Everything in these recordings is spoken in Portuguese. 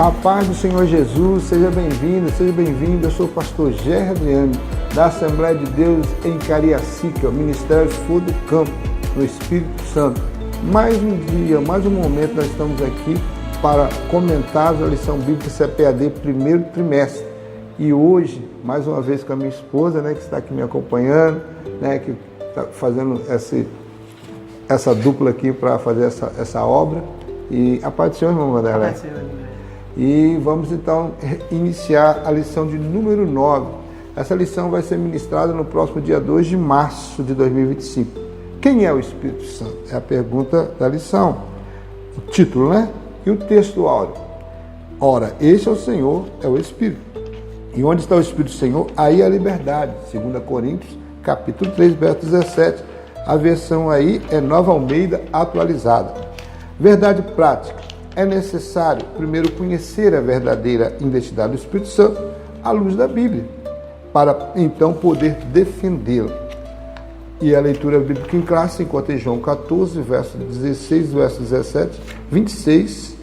A paz do Senhor Jesus, seja bem-vindo, seja bem-vindo. Eu sou o pastor Gerry Adriano, da Assembleia de Deus em Cariacica, o Ministério Fogo do Campo, no Espírito Santo. Mais um dia, mais um momento, nós estamos aqui para comentar a lição bíblica CPAD primeiro trimestre. E hoje, mais uma vez com a minha esposa, que está aqui me acompanhando, que está fazendo essa dupla aqui para fazer essa obra. E a paz do Senhor, irmão Vanderlei. E vamos então iniciar a lição de número 9. Essa lição vai ser ministrada no próximo dia 2 de março de 2025. Quem é o Espírito Santo? É a pergunta da lição. O título, E o texto áureo. Ora, este é o Senhor, é o Espírito. E onde está o Espírito do Senhor? Aí a liberdade. 2 Coríntios, capítulo 3, verso 17. A versão aí é Nova Almeida atualizada. Verdade prática. É necessário primeiro conhecer a verdadeira identidade do Espírito Santo à luz da Bíblia, para então poder defendê-la. E a leitura bíblica em classe se encontra em João 14, verso 16, verso 17, 26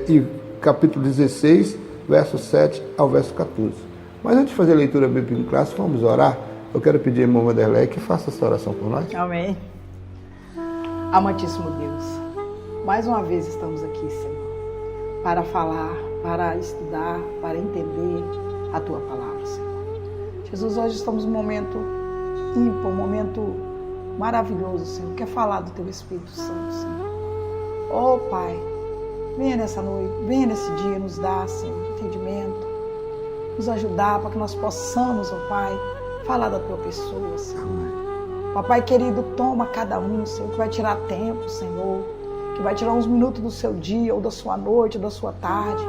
e capítulo 16, verso 7 ao verso 14. Mas antes de fazer a leitura bíblica em classe, vamos orar. Eu quero pedir ao irmão Vanderlei que faça essa oração por nós. Amém. Amantíssimo Deus, mais uma vez estamos aqui, Senhor, para falar, para estudar, para entender a Tua palavra, Senhor. Jesus, hoje estamos num momento ímpar, um momento maravilhoso, Senhor, que é falar do Teu Espírito Santo, Senhor. Oh, Pai, venha nessa noite, venha nesse dia nos dar, Senhor, entendimento, nos ajudar para que nós possamos, oh Pai, falar da Tua pessoa, Senhor. Papai querido, toma cada um, Senhor, que vai tirar tempo, Senhor, que vai tirar uns minutos do seu dia, ou da sua noite, ou da sua tarde,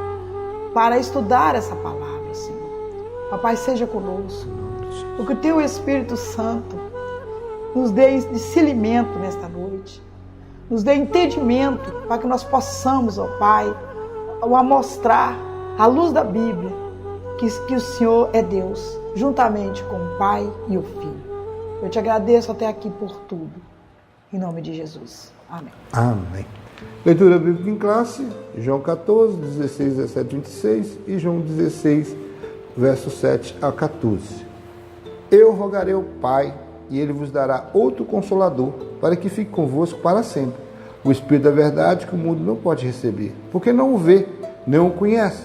para estudar essa palavra, Senhor. Papai, seja conosco, porque o Teu Espírito Santo nos dê discernimento nesta noite, nos dê entendimento, para que nós possamos, ó Pai, ao mostrar à luz da Bíblia, que o Senhor é Deus, juntamente com o Pai e o Filho. Eu te agradeço até aqui por tudo, em nome de Jesus. Amém. Amém. Leitura bíblica em classe, João 14, 16, 17, 26 e João 16, verso 7 a 14. Eu rogarei ao Pai, e Ele vos dará outro Consolador, para que fique convosco para sempre. O Espírito da verdade que o mundo não pode receber, porque não o vê, nem o conhece.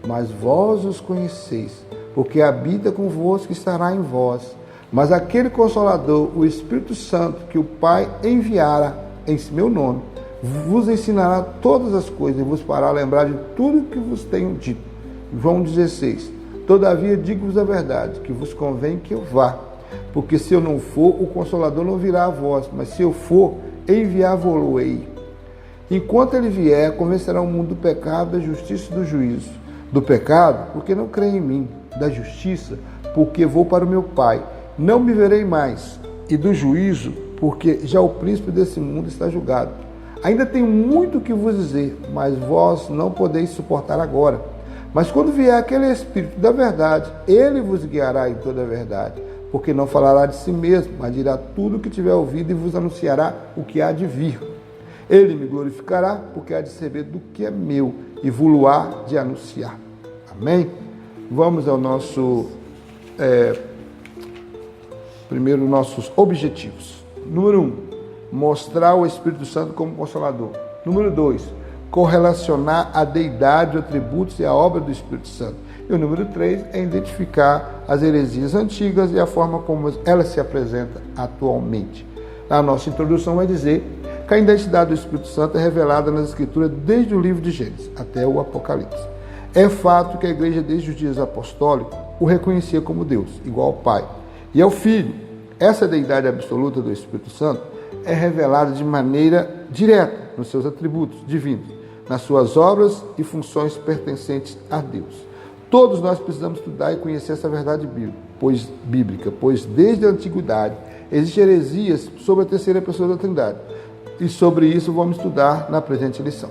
Mas vós os conheceis, porque habita convosco e estará em vós. Mas aquele Consolador, o Espírito Santo, que o Pai enviará em meu nome, vos ensinará todas as coisas e vos fará lembrar de tudo que vos tenho dito. João 16. Todavia digo-vos a verdade, que vos convém que eu vá, porque se eu não for, o Consolador não virá a vós, mas se eu for, enviá-vo-ei. Enquanto ele vier, convencerá o mundo do pecado, da justiça e do juízo. Do pecado, porque não crê em mim. Da justiça, porque vou para o meu Pai, não me verei mais. E do juízo, porque já o príncipe desse mundo está julgado. Ainda tenho muito que vos dizer, mas vós não podeis suportar agora. Mas quando vier aquele Espírito da verdade, ele vos guiará em toda a verdade, porque não falará de si mesmo, mas dirá tudo o que tiver ouvido e vos anunciará o que há de vir. Ele me glorificará, porque há de saber do que é meu e vos-lo-á de anunciar. Amém? Vamos ao nosso... Primeiro, nossos objetivos. Número 1, mostrar o Espírito Santo como Consolador. Número 2, correlacionar a deidade, os atributos e a obra do Espírito Santo. E o número 3 é identificar as heresias antigas e a forma como elas se apresentam atualmente. A nossa introdução vai dizer que a identidade do Espírito Santo é revelada nas Escrituras desde o livro de Gênesis até o Apocalipse. É fato que a igreja, desde os dias apostólicos, o reconhecia como Deus, igual ao Pai. E ao Filho. Essa deidade absoluta do Espírito Santo é revelada de maneira direta nos seus atributos divinos, nas suas obras e funções pertencentes a Deus. Todos nós precisamos estudar e conhecer essa verdade bíblica, pois desde a antiguidade existem heresias sobre a terceira pessoa da Trindade. E sobre isso vamos estudar na presente lição.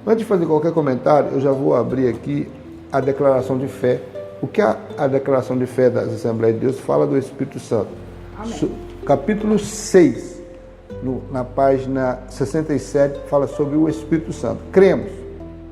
Antes de fazer qualquer comentário, eu já vou abrir aqui a declaração de fé. O que a declaração de fé das Assembleias de Deus fala do Espírito Santo? Amém. Capítulo 6, na página 67, fala sobre o Espírito Santo. Cremos,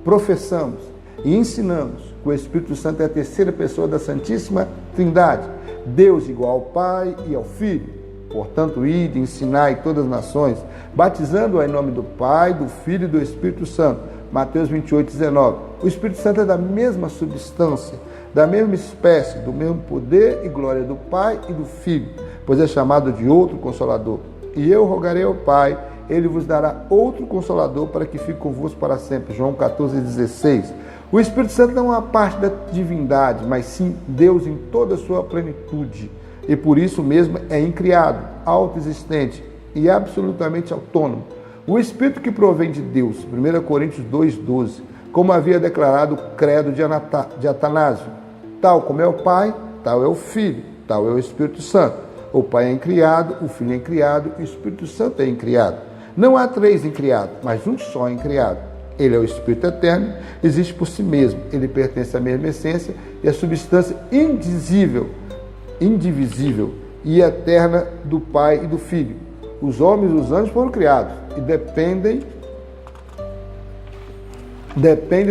professamos e ensinamos que o Espírito Santo é a terceira pessoa da Santíssima Trindade, Deus igual ao Pai e ao Filho. Portanto, ide, ensinai todas as nações, batizando-a em nome do Pai, do Filho e do Espírito Santo. Mateus 28, 19. O Espírito Santo é da mesma substância, da mesma espécie, do mesmo poder e glória do Pai e do Filho, pois é chamado de outro Consolador. E eu rogarei ao Pai, ele vos dará outro Consolador para que fique convosco para sempre. João 14, 16. O Espírito Santo não é uma parte da divindade, mas sim Deus em toda a sua plenitude. E por isso mesmo é incriado, autoexistente e absolutamente autônomo. O Espírito que provém de Deus, 1 Coríntios 2,12, como havia declarado o credo de Atanásio, tal como é o Pai, tal é o Filho, tal é o Espírito Santo. O Pai é incriado, o Filho é incriado e o Espírito Santo é incriado. Não há três incriados, mas um só incriado. Ele é o Espírito eterno, existe por si mesmo, ele pertence à mesma essência e à substância indivisível e eterna do Pai e do Filho. Os homens e os anjos foram criados e dependem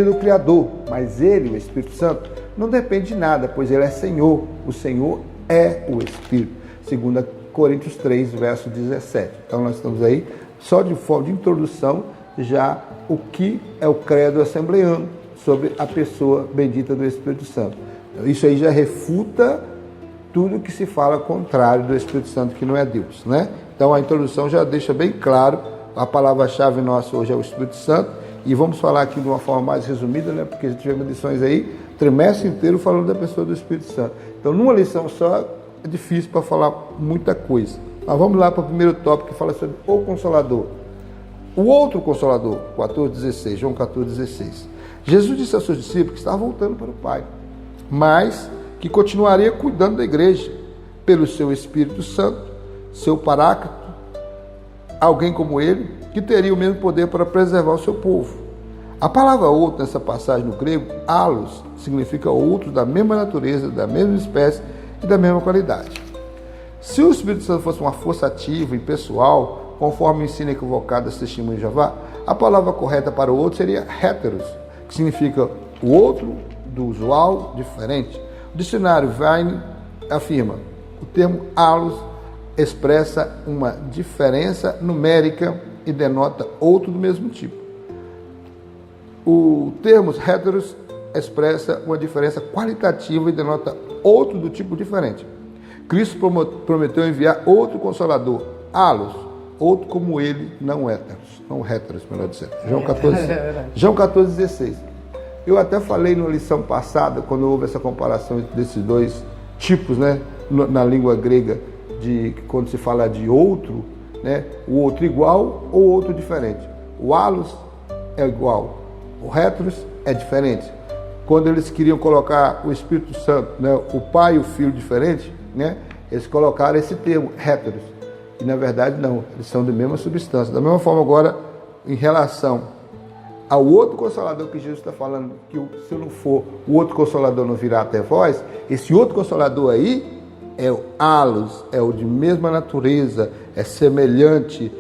do Criador, mas ele, o Espírito Santo, não depende de nada, pois ele é Senhor. O Senhor é o Espírito. 2 Coríntios 3, verso 17. Então nós estamos aí, só de forma de introdução, já o que é o credo assembleano sobre a pessoa bendita do Espírito Santo. Isso aí já refuta tudo que se fala contrário do Espírito Santo, que não é Deus, né? Então a introdução já deixa bem claro, a palavra-chave nossa hoje é o Espírito Santo, e vamos falar aqui de uma forma mais resumida, né? Porque já tivemos lições aí, trimestre inteiro falando da pessoa do Espírito Santo. Então numa lição só é difícil para falar muita coisa. Mas vamos lá para o primeiro tópico que fala sobre o Consolador. O outro Consolador, 14,16, João 14,16. Jesus disse aos seus discípulos que estava voltando para o Pai, mas que continuaria cuidando da igreja pelo seu Espírito Santo, seu Paráclito, alguém como ele, que teria o mesmo poder para preservar o seu povo. A palavra outro nessa passagem no grego, allos, significa outro da mesma natureza, da mesma espécie e da mesma qualidade. Se o Espírito Santo fosse uma força ativa e pessoal, conforme ensina equivocado as testemunhas de Jeová, a palavra correta para o outro seria heteros, que significa o outro do usual, diferente. O dicionário Vine afirma, o termo allos expressa uma diferença numérica e denota outro do mesmo tipo. O termo heteros expressa uma diferença qualitativa e denota outro do tipo diferente. Cristo prometeu enviar outro Consolador, allos, outro como ele, não héteros, melhor dizendo. João 14,16. Eu até falei na lição passada, quando houve essa comparação desses dois tipos, né, na língua grega, de quando se fala de outro, né, o outro igual ou outro diferente. O allos é igual, o heteros é diferente. Quando eles queriam colocar o Espírito Santo, né, o Pai e o Filho diferente, né, eles colocaram esse termo, heteros. E na verdade não, eles são da mesma substância. Da mesma forma agora, em relação ao outro Consolador que Jesus está falando, que se não for, o outro Consolador não virá até vós, esse outro Consolador aí é o allos, é o de mesma natureza, é semelhante.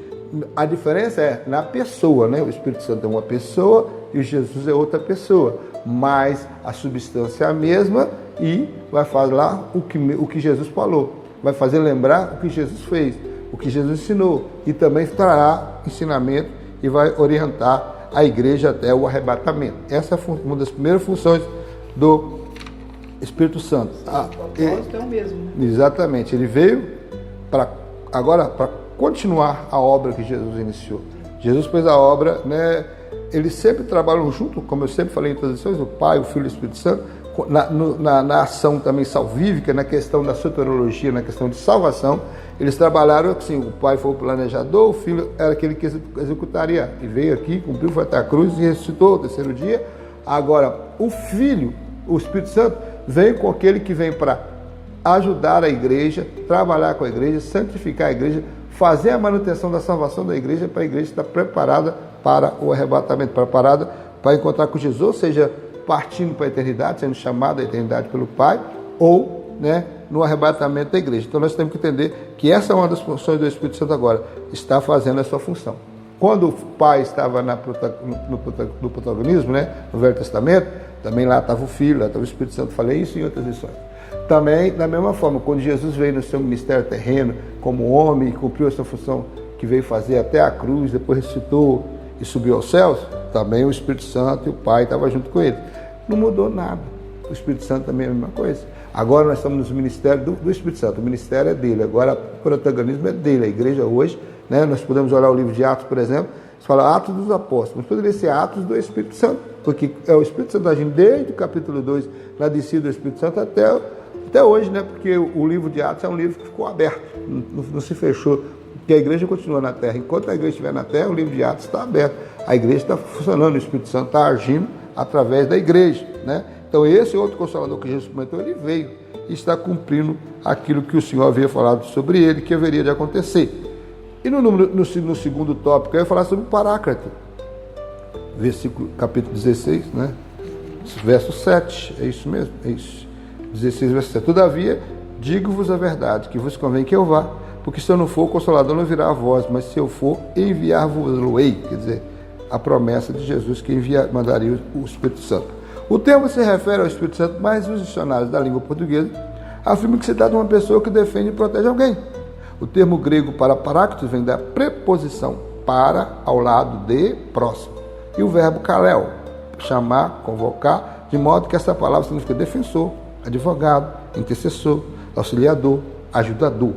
A diferença é na pessoa, né? O Espírito Santo é uma pessoa e o Jesus é outra pessoa, mas a substância é a mesma e vai falar o que Jesus falou, vai fazer lembrar o que Jesus fez, o que Jesus ensinou, e também trará ensinamento e vai orientar a igreja até o arrebatamento. Essa é uma das primeiras funções do Espírito Santo. O propósito é o mesmo, né? Exatamente, ele veio para continuar a obra que Jesus iniciou. Jesus fez a obra, né? Eles sempre trabalham junto, como eu sempre falei em todas as lições, o Pai, o Filho e o Espírito Santo, na ação também salvífica, na questão da soteriologia, na questão de salvação. Eles trabalharam assim, o Pai foi o planejador, o Filho era aquele que executaria, e veio aqui, cumpriu, foi até a cruz e ressuscitou no terceiro dia. Agora, o Filho, o Espírito Santo, veio com aquele que vem para ajudar a igreja, trabalhar com a igreja, santificar a igreja, fazer a manutenção da salvação da igreja, para a igreja estar preparada para o arrebatamento, preparada para encontrar com Jesus, ou seja, partindo para a eternidade, sendo chamado à eternidade pelo Pai, ou, né, no arrebatamento da igreja. Então nós temos que entender que essa é uma das funções do Espírito Santo agora, está fazendo a sua função. Quando o Pai estava no protagonismo, né, no Velho Testamento, Também lá estava o Filho, lá estava o Espírito Santo. Falei isso em outras lições. Também, da mesma forma, quando Jesus veio no seu ministério terreno, como homem, e cumpriu essa função que veio fazer até a cruz, depois ressuscitou e subiu aos céus, também o Espírito Santo e o Pai estavam junto com ele. Não mudou nada. O Espírito Santo também é a mesma coisa. Agora nós estamos no ministério do Espírito Santo. O ministério é dele. Agora o protagonismo é dele. A igreja hoje, né, nós podemos olhar o livro de Atos, por exemplo, você fala Atos dos Apóstolos, mas poderia ser Atos do Espírito Santo, porque é o Espírito Santo agindo desde o capítulo 2, na descida do Espírito Santo, até hoje, né? Porque o livro de Atos é um livro que ficou aberto, não se fechou, porque a igreja continua na terra. Enquanto a igreja estiver na terra, o livro de Atos está aberto. A igreja está funcionando, o Espírito Santo está agindo através da igreja, né? Então esse outro Consolador que Jesus prometeu, ele veio e está cumprindo aquilo que o Senhor havia falado sobre ele, que haveria de acontecer. E no segundo tópico, eu ia falar sobre o Paráclito. Capítulo 16, né? Verso 7, é isso mesmo? É isso. 16, verso 7. Todavia, digo-vos a verdade, que vos convém que eu vá, porque se eu não for, o Consolador não virá a vós, mas se eu for, enviar-vos-lo-ei. Quer dizer, a promessa de Jesus que mandaria o Espírito Santo. O termo se refere ao Espírito Santo, mas os dicionários da língua portuguesa afirmam que se trata de uma pessoa que defende e protege alguém. O termo grego para paráclito vem da preposição para ao lado de próximo. E o verbo kaleo, chamar, convocar, de modo que essa palavra significa defensor, advogado, intercessor, auxiliador, ajudador.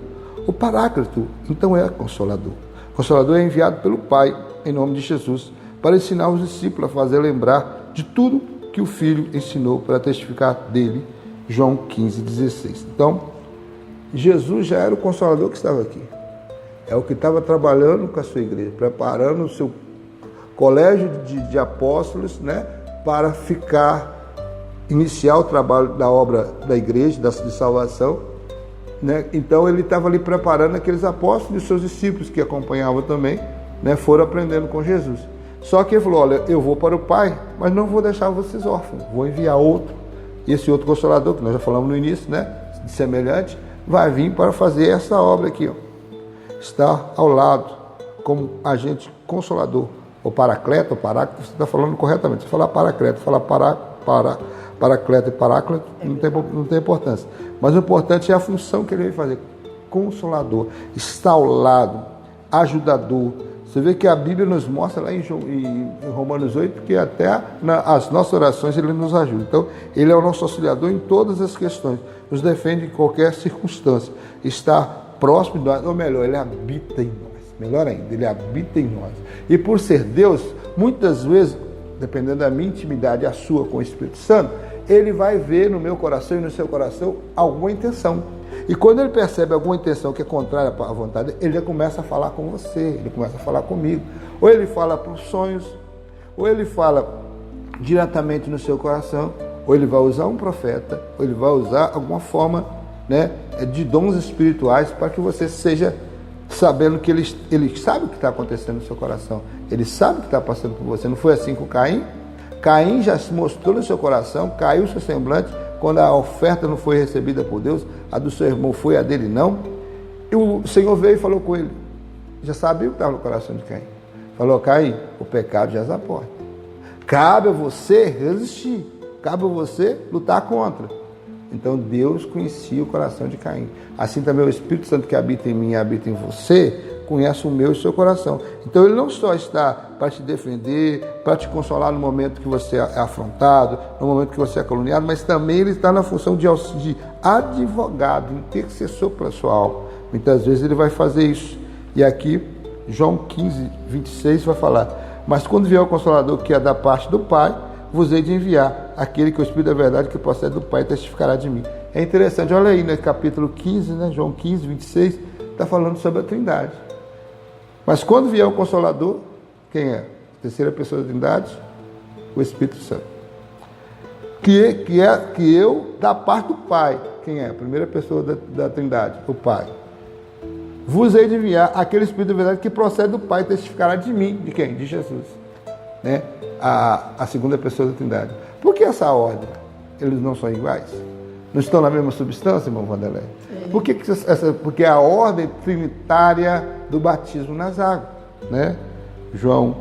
O Paráclito, então, é consolador. O Consolador é enviado pelo Pai, em nome de Jesus, para ensinar os discípulos a fazer lembrar de tudo que o Filho ensinou para testificar dele, João 15,16. Então, Jesus já era o Consolador que estava aqui. É o que estava trabalhando com a sua igreja, preparando o seu colégio de apóstolos, né, para iniciar o trabalho da obra da igreja, de salvação, né? Então ele estava ali preparando aqueles apóstolos e seus discípulos que acompanhavam também, né, foram aprendendo com Jesus. Só que ele falou, olha, eu vou para o Pai, mas não vou deixar vocês órfãos, vou enviar outro. E esse outro Consolador, que nós já falamos no início, né, de semelhante, vai vir para fazer essa obra aqui, ó. Está ao lado como agente consolador. O Paracleto, o Paráclito, você está falando corretamente. Se falar Paracleto, falar Paracleto e Paráclito, não tem importância. Mas o importante é a função que ele vai fazer. Consolador, está ao lado, ajudador. Você vê que a Bíblia nos mostra lá em Romanos 8 que até as nossas orações ele nos ajuda. Então, ele é o nosso auxiliador em todas as questões. Nos defende em qualquer circunstância. Está próximo de nós, ou melhor, ele habita em nós. Melhor ainda, ele habita em nós. E por ser Deus, muitas vezes, dependendo da minha intimidade, a sua com o Espírito Santo, ele vai ver no meu coração e no seu coração alguma intenção. E quando ele percebe alguma intenção que é contrária à vontade dele, ele já começa a falar com você, ele começa a falar comigo. Ou ele fala por sonhos, ou ele fala diretamente no seu coração, ou ele vai usar um profeta, ou ele vai usar alguma forma, né, de dons espirituais para que você seja sabendo que ele sabe o que está acontecendo no seu coração. Ele sabe o que está passando por você. Não foi assim com Caim? Caim já se mostrou no seu coração, caiu o seu semblante, quando a oferta não foi recebida por Deus, a do seu irmão foi, a dele não. E o Senhor veio e falou com ele. Já sabia o que estava no coração de Caim. Falou, Caim, o pecado já à porta. Cabe a você resistir. Cabe a você lutar contra. Então Deus conhecia o coração de Caim. Assim também o Espírito Santo que habita em mim e habita em você, conhece o meu e o seu coração. Então ele não só está para te defender, para te consolar no momento que você é afrontado, no momento que você é caluniado, mas também ele está na função de advogado, intercessor para a sua alma. Muitas vezes ele vai fazer isso. E aqui, João 15, 26 vai falar, mas quando vier o Consolador que é da parte do Pai, vos hei de enviar, aquele que é o Espírito da verdade que procede do Pai testificará de mim. É interessante, olha aí, no capítulo 15, né, João 15, 26, está falando sobre a Trindade. Mas quando vier o Consolador, quem é? A terceira pessoa da Trindade? O Espírito Santo. Que eu, da parte do Pai, quem é? A primeira pessoa da Trindade, o Pai. Vos hei de enviar aquele Espírito da verdade que procede do Pai testificará de mim. De quem? De Jesus. Né? A segunda pessoa da Trindade. Por que essa ordem? Eles não são iguais? Não estão na mesma substância, irmão Vanderlei? Porque é a ordem trinitária do batismo nas águas, né? João,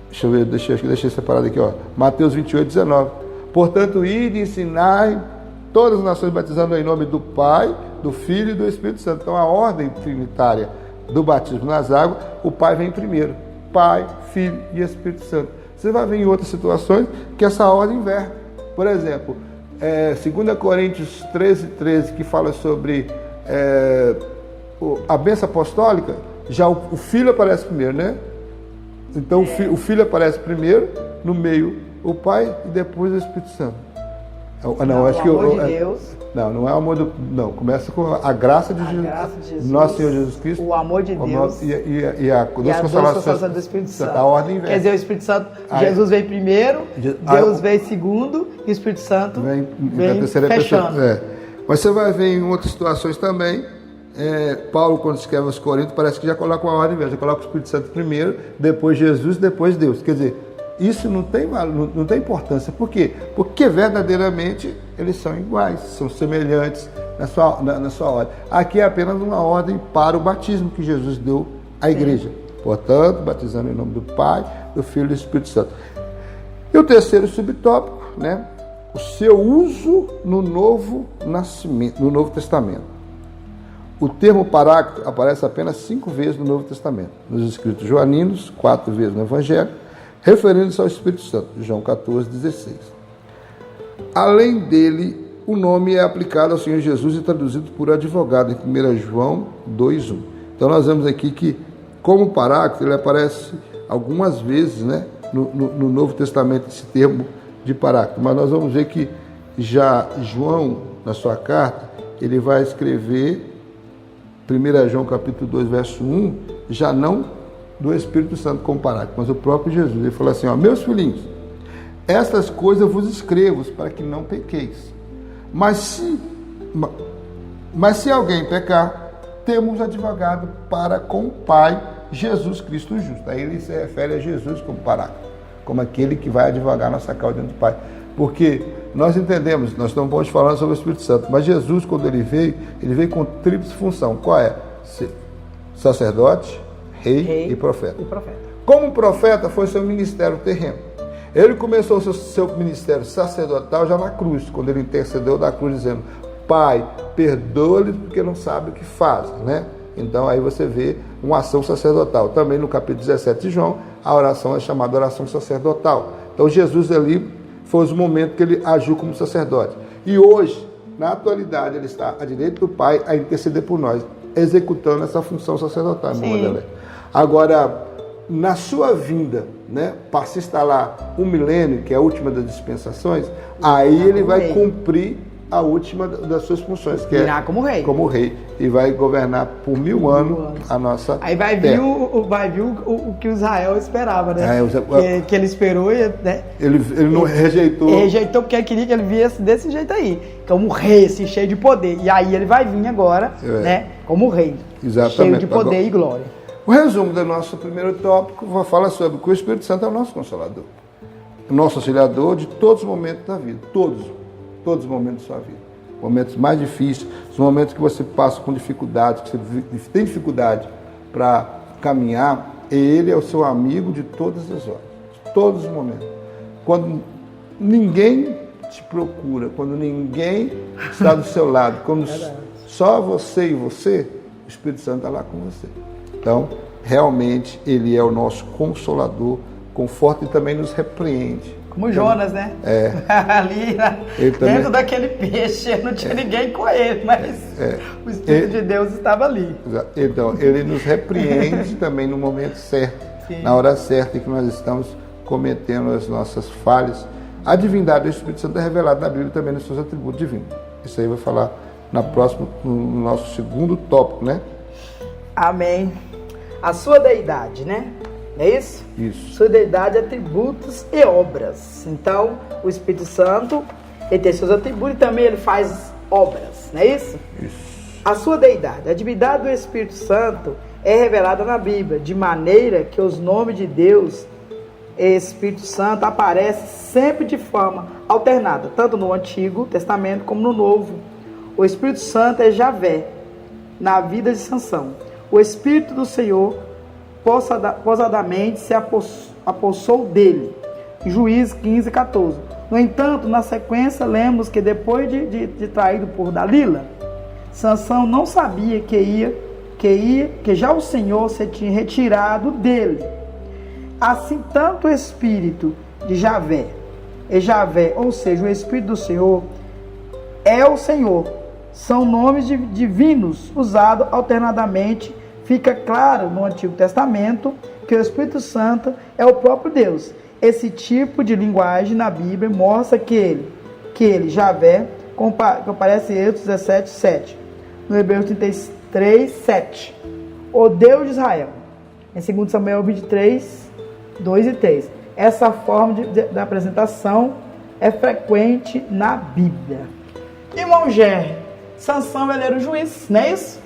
deixa eu ver, deixei separado aqui, ó. Mateus 28, 19. Portanto, ide e ensinai todas as nações, batizando em nome do Pai, do Filho e do Espírito Santo. Então, a ordem trinitária do batismo nas águas, o Pai vem primeiro. Pai, Filho e Espírito Santo. Você vai ver em outras situações que essa ordem inverte. Por exemplo, 2 Coríntios 13, que fala sobre a bênção apostólica, já o Filho aparece primeiro, né? Então o Filho aparece primeiro, no meio o Pai e depois o Espírito Santo. Não, acho que o amor de Deus. Não é o amor não, começa com a graça de Jesus, nosso Senhor Jesus Cristo, o amor de Deus e a doce consolação do Espírito Santo. A ordem vem. Quer dizer, o Espírito Santo, Jesus vem primeiro, Deus vem segundo e o Espírito Santo vem fechando. Mas você vai ver em outras situações também, Paulo, quando escreve aos Coríntios, parece que já coloca uma ordem, já coloca o Espírito Santo primeiro, depois Jesus, depois Deus. Quer dizer, isso não tem importância. Por quê? Porque verdadeiramente eles são iguais, são semelhantes na sua ordem. Aqui é apenas uma ordem para o batismo que Jesus deu à igreja. Portanto, batizando em nome do Pai, do Filho e do Espírito Santo. E o terceiro subtópico, né? O seu uso no Novo Testamento. O termo Paráclito aparece apenas 5 vezes no Novo Testamento. Nos escritos joaninos, 4 vezes no Evangelho, referindo-se ao Espírito Santo, João 14,16. Além dele, o nome é aplicado ao Senhor Jesus e traduzido por advogado, em 1 João 2,1. Então nós vemos aqui que, como Paráclito, ele aparece algumas vezes, né, no Novo Testamento, esse termo de Paráclito. Mas nós vamos ver que já João, na sua carta, ele vai escrever 1 João capítulo 2, verso 1, já não do Espírito Santo como Paráclito, mas o próprio Jesus. Ele falou assim, meus filhinhos, estas coisas vos escrevo para que não pequeis. Mas se alguém pecar, temos advogado para com o Pai, Jesus Cristo justo. Aí ele se refere a Jesus como Paráclito, como aquele que vai advogar nossa causa diante do Pai. Porque nós entendemos, nós estamos falando sobre o Espírito Santo, mas Jesus, quando ele veio com tríplice função. Qual é? Ser sacerdote, rei e profeta. Como profeta, foi seu ministério terreno. Ele começou seu ministério sacerdotal já na cruz, quando ele intercedeu da cruz, dizendo, Pai, perdoa-lhes porque não sabem o que fazem, né? Então aí você vê uma ação sacerdotal. Também no capítulo 17 de João, a oração é chamada oração sacerdotal. Então Jesus ali foi o momento que ele agiu como sacerdote. E hoje, na atualidade, ele está à direita do Pai a interceder por nós, executando essa função sacerdotal. Agora, na sua vinda, né, para se instalar um milênio, que é a última das dispensações, aí ele vai cumprir a última das suas funções, que virá como rei, e vai governar por 1000 anos a nossa aí vai vir o que Israel esperava, né? Que ele esperou, né? Ele não rejeitou. Ele rejeitou porque ele queria que ele viesse desse jeito aí, como rei, assim, cheio de poder. E aí ele vai vir agora, né? Como rei, cheio de poder e glória. O resumo do nosso primeiro tópico fala sobre que o Espírito Santo é o nosso Consolador, o nosso auxiliador de todos os momentos da vida, todos os momentos da sua vida. Momentos mais difíceis, os momentos que você passa com dificuldade, que você tem dificuldade para caminhar, ele é o seu amigo de todas as horas, de todos os momentos. Quando ninguém te procura, quando ninguém está do seu lado, quando só você e você, o Espírito Santo está lá com você. Então, realmente, ele é o nosso Consolador, conforta e também nos repreende. Como Jonas, né? Ali dentro daquele peixe, não tinha ninguém com ele, mas o Espírito de Deus estava ali. Então, ele nos repreende também no momento certo, na hora certa em que nós estamos cometendo as nossas falhas. A divindade do Espírito Santo é revelada na Bíblia também nos seus atributos divinos. Isso aí vai falar no nosso segundo tópico, né? Amém. A sua deidade, né? Não é isso? Isso. Sua deidade, atributos e obras. Então, o Espírito Santo, ele tem seus atributos e também ele faz obras, não é isso? Isso. A sua deidade, a divindade do Espírito Santo é revelada na Bíblia, de maneira que os nomes de Deus e Espírito Santo aparecem sempre de forma alternada, tanto no Antigo Testamento como no Novo. O Espírito Santo é Javé, na vida de Sansão. O Espírito do Senhor posadamente se apossou dele. Juízes 15, 14. No entanto, na sequência, lemos que depois de traído por Dalila, Sansão não sabia que já o Senhor se tinha retirado dele. Assim, tanto o espírito de Javé, ou seja, o espírito do Senhor, é o Senhor. São nomes divinos usados alternadamente. Fica claro no Antigo Testamento que o Espírito Santo é o próprio Deus. Esse tipo de linguagem na Bíblia mostra que ele, Javé, aparece em Êxodo 17, 7. No Hebreus 33, 7. O Deus de Israel. Em 2 Samuel 23, 2 e 3. Essa forma de apresentação é frequente na Bíblia. Irmão Gé, Sansão ele era o juiz, não é isso?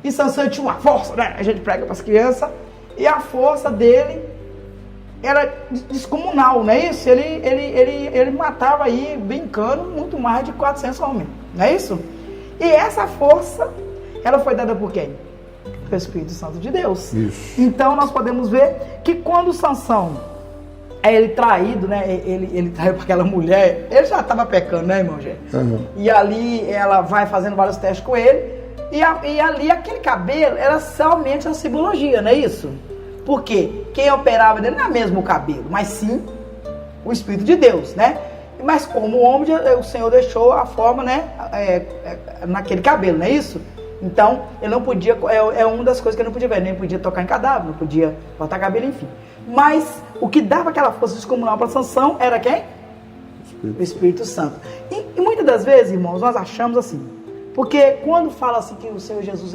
E Sansão tinha uma força, né? A gente prega para as crianças. E a força dele era descomunal, não é isso? Ele matava aí, brincando, muito mais de 400 homens, não é isso? E essa força, ela foi dada por quem? Pelo Espírito Santo de Deus. Isso. Então nós podemos ver que quando Sansão ele traído, né? Ele traiu para aquela mulher, ele já estava pecando, né, irmão gente? Uhum. E ali ela vai fazendo vários testes com ele. E ali aquele cabelo era somente a simbologia, não é isso? Porque quem operava dele não é mesmo o cabelo, mas sim o Espírito de Deus, né? Mas como homem, o Senhor deixou a forma, né? Naquele cabelo, não é isso? Então, ele não podia, é uma das coisas que ele não podia ver, nem podia tocar em cadáver, não podia botar cabelo, enfim. Mas o que dava aquela força descomunal para Sansão era quem? O Espírito Santo. E muitas das vezes, irmãos, nós achamos assim, porque quando fala assim que o Senhor Jesus,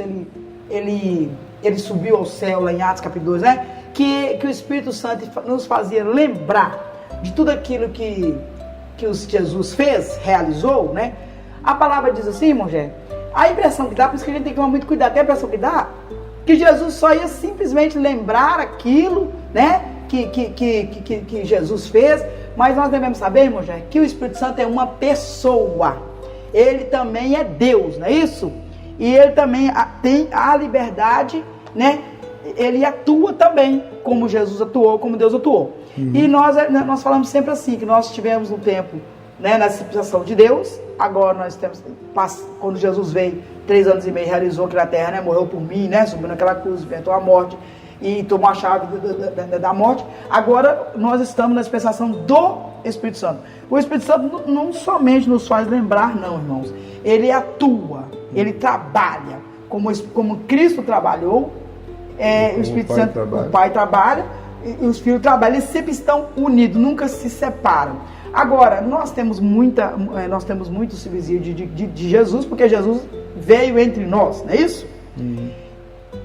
ele subiu ao céu, lá em Atos capítulo 2, né? Que o Espírito Santo nos fazia lembrar de tudo aquilo que Jesus fez, realizou, né? A palavra diz assim, irmão Gé, a impressão que dá, por isso que a gente tem que tomar muito cuidado, tem a impressão que dá, que Jesus só ia simplesmente lembrar aquilo, né? Que Jesus fez, mas nós devemos saber, irmão Gé, que o Espírito Santo é uma pessoa. Ele também é Deus, não é isso? E ele também tem a liberdade, né? Ele atua também, como Jesus atuou, como Deus atuou. Uhum. E nós falamos sempre assim, que nós tivemos um tempo, né, na dispensação de Deus. Agora nós temos, quando Jesus veio, 3 anos e meio, realizou aqui na terra, né? Morreu por mim, né? Subiu naquela cruz, inventou a morte e tomou a chave da morte. Agora nós estamos na dispensação do Espírito Santo. O Espírito Santo não somente nos faz lembrar, não, irmãos. Ele atua, ele trabalha. Como Cristo trabalhou, o Espírito Santo, o Pai trabalha, e os filhos trabalham. Eles sempre estão unidos, nunca se separam. Agora, nós temos muito subsídio de Jesus, porque Jesus veio entre nós, não é isso?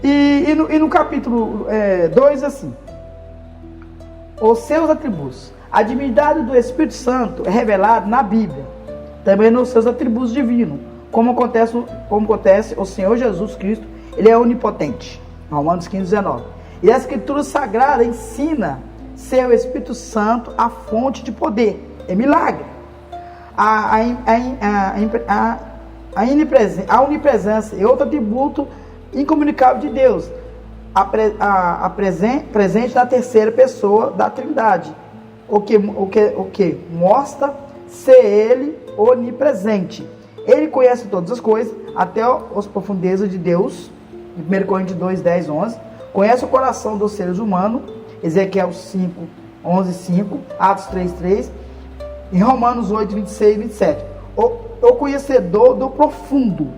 E no capítulo 2, assim, os seus atributos. A divindade do Espírito Santo é revelada na Bíblia, também nos seus atributos divinos, como acontece o Senhor Jesus Cristo, ele é onipotente, Romanos 15, 19. E a Escritura Sagrada ensina ser o Espírito Santo a fonte de poder, é milagre. A onipresença é outro atributo incomunicável de Deus, presente na terceira pessoa da Trindade, o que mostra ser ele onipresente. Ele conhece todas as coisas, até as profundezas de Deus, 1 Coríntios 2, 10, 11, conhece o coração dos seres humanos, Ezequiel 5, 11, 5, Atos 3, 3, em Romanos 8, 26 e 27. O conhecedor do profundo.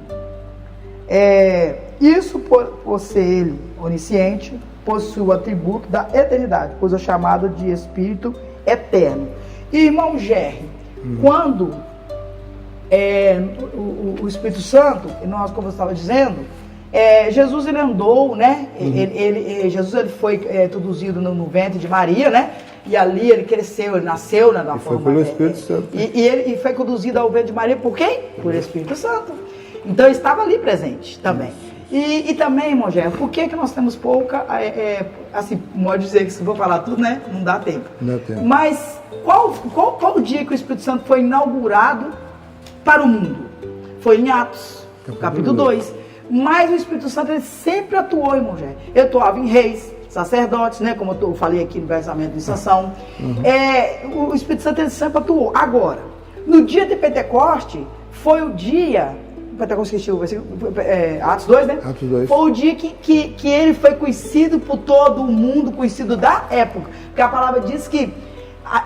Isso por ser ele onisciente, possui o atributo da eternidade, pois é chamado de Espírito eterno. E, irmão Gerry, quando o Espírito Santo, nós, como eu estava dizendo, Jesus ele andou, né? Jesus ele foi introduzido no ventre de Maria, né? E ali ele cresceu, ele nasceu, né? Foi pelo Espírito Santo. E ele foi conduzido ao ventre de Maria por quem? Por Espírito Santo. Então ele estava ali presente também. E também, irmão Gerry, por que nós temos pouca, assim, pode dizer que se for falar tudo, né? Não dá tempo. Não dá tempo. Mas qual o dia que o Espírito Santo foi inaugurado para o mundo? Foi em Atos, capítulo 2. Mas o Espírito Santo ele sempre atuou, irmão Gerry. Ele atuava em Reis, sacerdotes, né? Como eu falei aqui no versamento de Sansão. O Espírito Santo ele sempre atuou. Agora, no dia de Pentecoste, foi o dia... Pentecoste, Atos 2, né? Atos 2. Foi o dia que ele foi conhecido por todo o mundo, conhecido da época. Porque a palavra diz que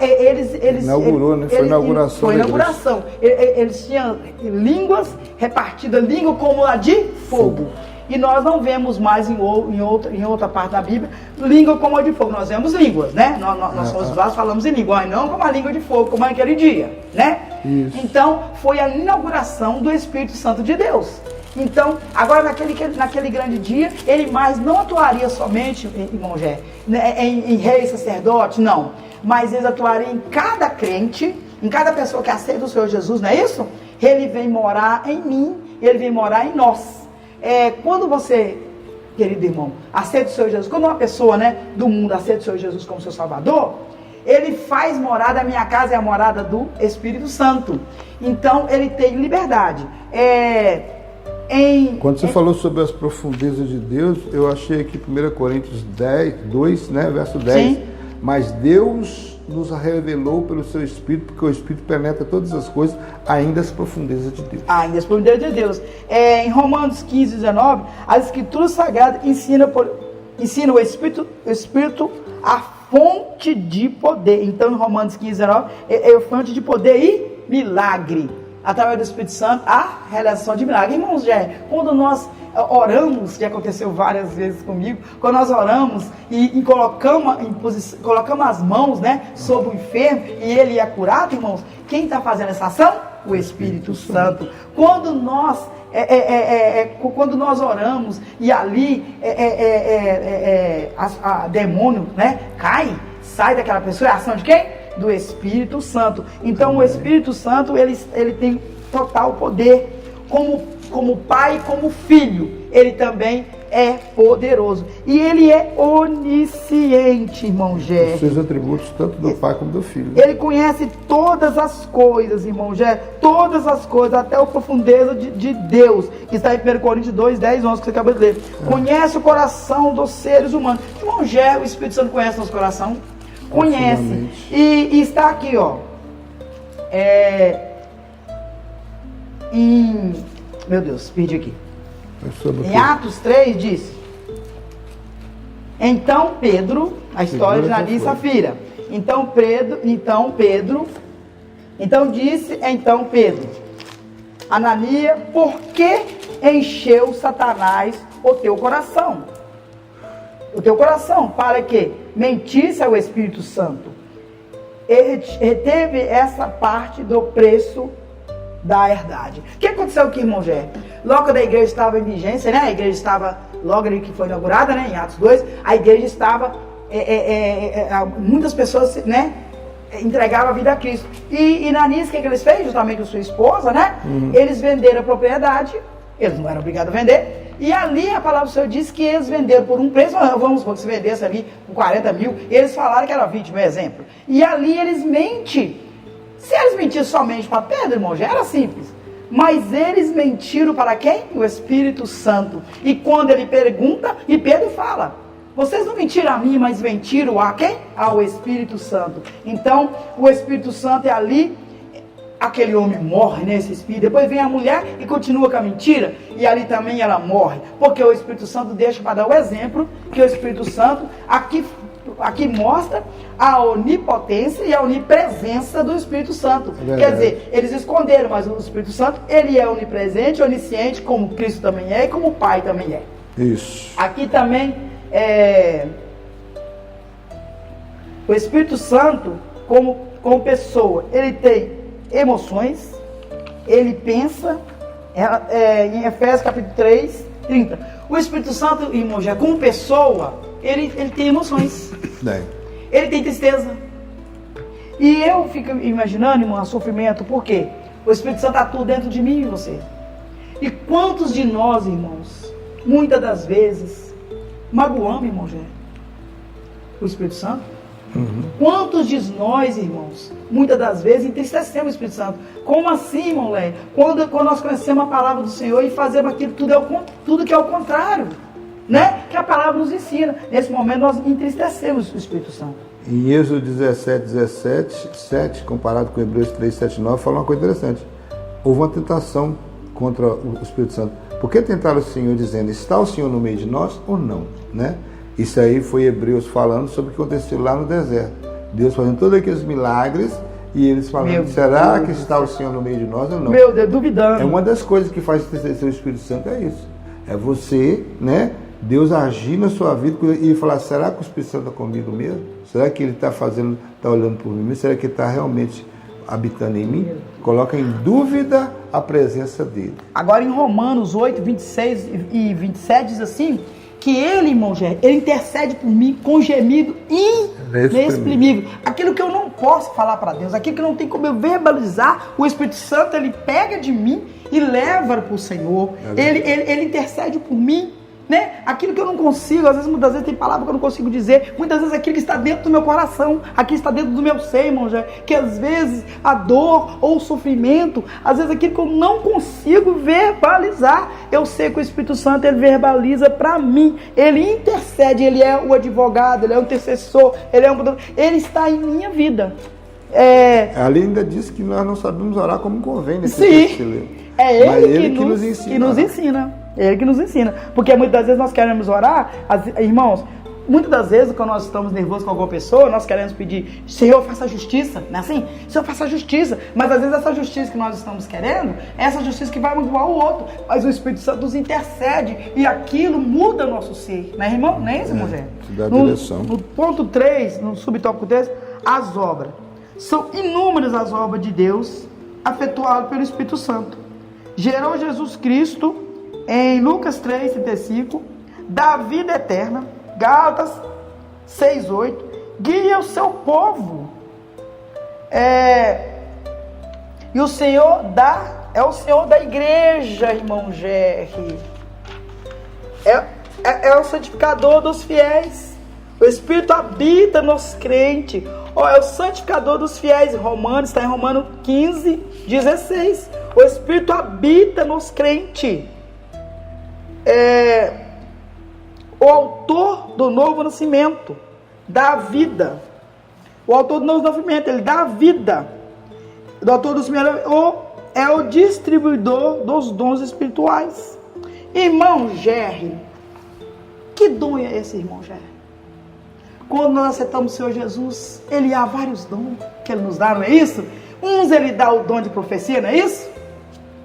eles inaugurou, né? Foi inauguração. Foi inauguração. Eles tinham línguas repartidas, língua como a de fogo. E nós não vemos mais em outra parte da Bíblia língua como a de fogo. Nós vemos línguas, né? Nós somos brasileiros, falamos em língua, mas não como a língua de fogo, como naquele dia, né? Isso. Então, foi a inauguração do Espírito Santo de Deus. Então, agora naquele grande dia, ele mais não atuaria somente, irmão Gé, em rei e sacerdote, não. Mas ele atuaria em cada crente, em cada pessoa que aceita o Senhor Jesus, não é isso? Ele vem morar em mim, ele vem morar em nós. Quando você, querido irmão, aceita o Senhor Jesus, quando uma pessoa, né, do mundo aceita o Senhor Jesus como seu Salvador, ele faz morada, a minha casa é a morada do Espírito Santo. Então, ele tem liberdade. Quando você falou sobre as profundezas de Deus, eu achei aqui 1 Coríntios 2, né, verso 10. Sim. Mas Deus nos revelou pelo seu Espírito, porque o Espírito penetra todas as coisas, ainda as profundezas de Deus. Ainda as profundezas de Deus. Em Romanos 15, 19, as Escrituras Sagradas ensinam o Espírito a fonte de poder. Então, em Romanos 15, 19, é fonte de poder e milagre. Através do Espírito Santo, a realização de milagre. Irmãos, quando nós oramos, que aconteceu várias vezes comigo, quando nós oramos e colocamos as mãos, né, sobre o enfermo e ele é curado, irmãos, quem está fazendo essa ação? O Espírito Santo. Quando nós oramos e ali demônio, né, sai daquela pessoa, é a ação de quem? Do Espírito Santo. Então, o Espírito Santo, ele tem total poder. Como pai, como filho, ele também é poderoso. E ele é onisciente, irmão Gé. Os seus atributos, tanto do pai como do filho. Ele conhece todas as coisas, irmão Gé. Todas as coisas, até a profundeza de Deus. Que está em 1 Coríntios 2, 10, 11, que você acabou de ler. Conhece o coração dos seres humanos. Irmão Gé, o Espírito Santo conhece nosso coração? Conhece. E está aqui, ó. Meu Deus, perdi aqui. Em Atos 3 diz: então Pedro, a história de Ananias e Safira. Então disse Pedro, Ananias, por que encheu Satanás o teu coração? O teu coração, para que mentisse ao Espírito Santo. Ele teve essa parte do preço da herdade. O que aconteceu aqui, irmão Gé? Logo da igreja estava em vigência, né? A igreja estava, logo ali que foi inaugurada, né? Em Atos 2, a igreja estava, muitas pessoas, né? Entregavam a vida a Cristo. E Ananias, o que eles fez? Justamente com sua esposa, né? Eles venderam a propriedade, eles não eram obrigados a vender. E ali a palavra do Senhor diz que eles venderam por um preço, vamos supor que se vendesse ali por 40 mil, eles falaram que era 20, meu exemplo. E ali eles mentem. Se eles mentiram somente para Pedro, irmão, já era simples. Mas eles mentiram para quem? O Espírito Santo. E quando ele pergunta, e Pedro fala, vocês não mentiram a mim, mas mentiram a quem? Ao Espírito Santo. Então, o Espírito Santo é ali, aquele homem morre nesse espírito, depois vem a mulher e continua com a mentira, e ali também ela morre, porque o Espírito Santo deixa para dar o exemplo, que o Espírito Santo aqui mostra a onipotência e a onipresença do Espírito Santo. Quer dizer, eles esconderam, mas o Espírito Santo, ele é onipresente, onisciente, como Cristo também é e como o Pai também é. Isso. Aqui também, o Espírito Santo, como pessoa, ele tem emoções, ele pensa, em Efésios capítulo 3, 30. O Espírito Santo, irmão, já como pessoa, ele tem emoções. Ele tem tristeza. E eu fico imaginando, irmão, o sofrimento, por quê? O Espírito Santo atua dentro de mim e você. E quantos de nós, irmãos, muitas das vezes, magoamos, irmão, já o Espírito Santo? Quantos de nós, irmãos, muitas das vezes entristecemos o Espírito Santo? Como assim, irmão Léo? Quando nós conhecemos a palavra do Senhor e fazemos aquilo tudo que é o contrário. né? Que a palavra nos ensina. Nesse momento nós entristecemos o Espírito Santo. Em Êxodo 17, comparado com Hebreus 3, 7, 9, fala uma coisa interessante. Houve uma tentação contra o Espírito Santo. Por que tentaram o Senhor dizendo, está o Senhor no meio de nós ou não? Né? Isso aí foi Hebreus falando sobre o que aconteceu lá no deserto. Deus fazendo todos aqueles milagres e eles falando, será que está o Senhor no meio de nós ou não? Meu Deus, duvidando. É uma das coisas que faz entristecer o Espírito Santo, é isso. É você, né? Deus agir na sua vida e falar, será que o Espírito Santo está comigo mesmo? Será que ele está fazendo, está olhando por mim? Será que ele está realmente habitando em mim? Coloca em dúvida a presença dele. Agora em Romanos 8, 26 e 27 diz assim, que ele, irmão Gé, ele intercede por mim com gemido inexprimível. Aquilo que eu não posso falar para Deus, aquilo que não tem como eu verbalizar, o Espírito Santo, ele pega de mim e leva para o Senhor. Ele intercede por mim. Né? Aquilo que eu não consigo, às vezes, muitas vezes tem palavra que eu não consigo dizer, muitas vezes aquilo que está dentro do meu coração, aquilo que está dentro do meu ser, irmão, já, que às vezes a dor ou o sofrimento, às vezes aquilo que eu não consigo verbalizar, eu sei que o Espírito Santo, ele verbaliza para mim, ele intercede, ele é o advogado, ele é o intercessor, ele está em minha vida. Ali ainda diz que nós não sabemos orar como convém nesse texto. É ele que nos ensina. É ele que nos ensina. Porque muitas vezes nós queremos orar, irmãos, muitas das vezes quando nós estamos nervosos com alguma pessoa, nós queremos pedir, Senhor, faça justiça, não é assim? Senhor, faça justiça. Mas às vezes essa justiça que nós estamos querendo, é essa justiça que vai magoar o outro. Mas o Espírito Santo nos intercede e aquilo muda nosso ser. Não é, irmão? Não é isso, irmão Zé? Dá direção. No ponto 3, no subtópico 3, as obras. São inúmeras as obras de Deus, afetuadas pelo Espírito Santo. Gerou Jesus Cristo em Lucas 3:35, dá vida eterna, Gálatas 6:8, guia o seu povo. E o Senhor é o Senhor da igreja, irmão Jerry. É o santificador dos fiéis. O Espírito habita nos crentes. É o santificador dos fiéis. Romanos, está em Romanos 15:16. O Espírito habita nos crentes. O autor do novo nascimento, dá vida. O autor do novo nascimento, ele dá vida. O autor do nascimento é o distribuidor dos dons espirituais. Irmão Jerry, que dom é esse, irmão Jerry? Quando nós aceitamos o Senhor Jesus, ele há vários dons que ele nos dá, não é isso? Uns ele dá o dom de profecia, não é isso?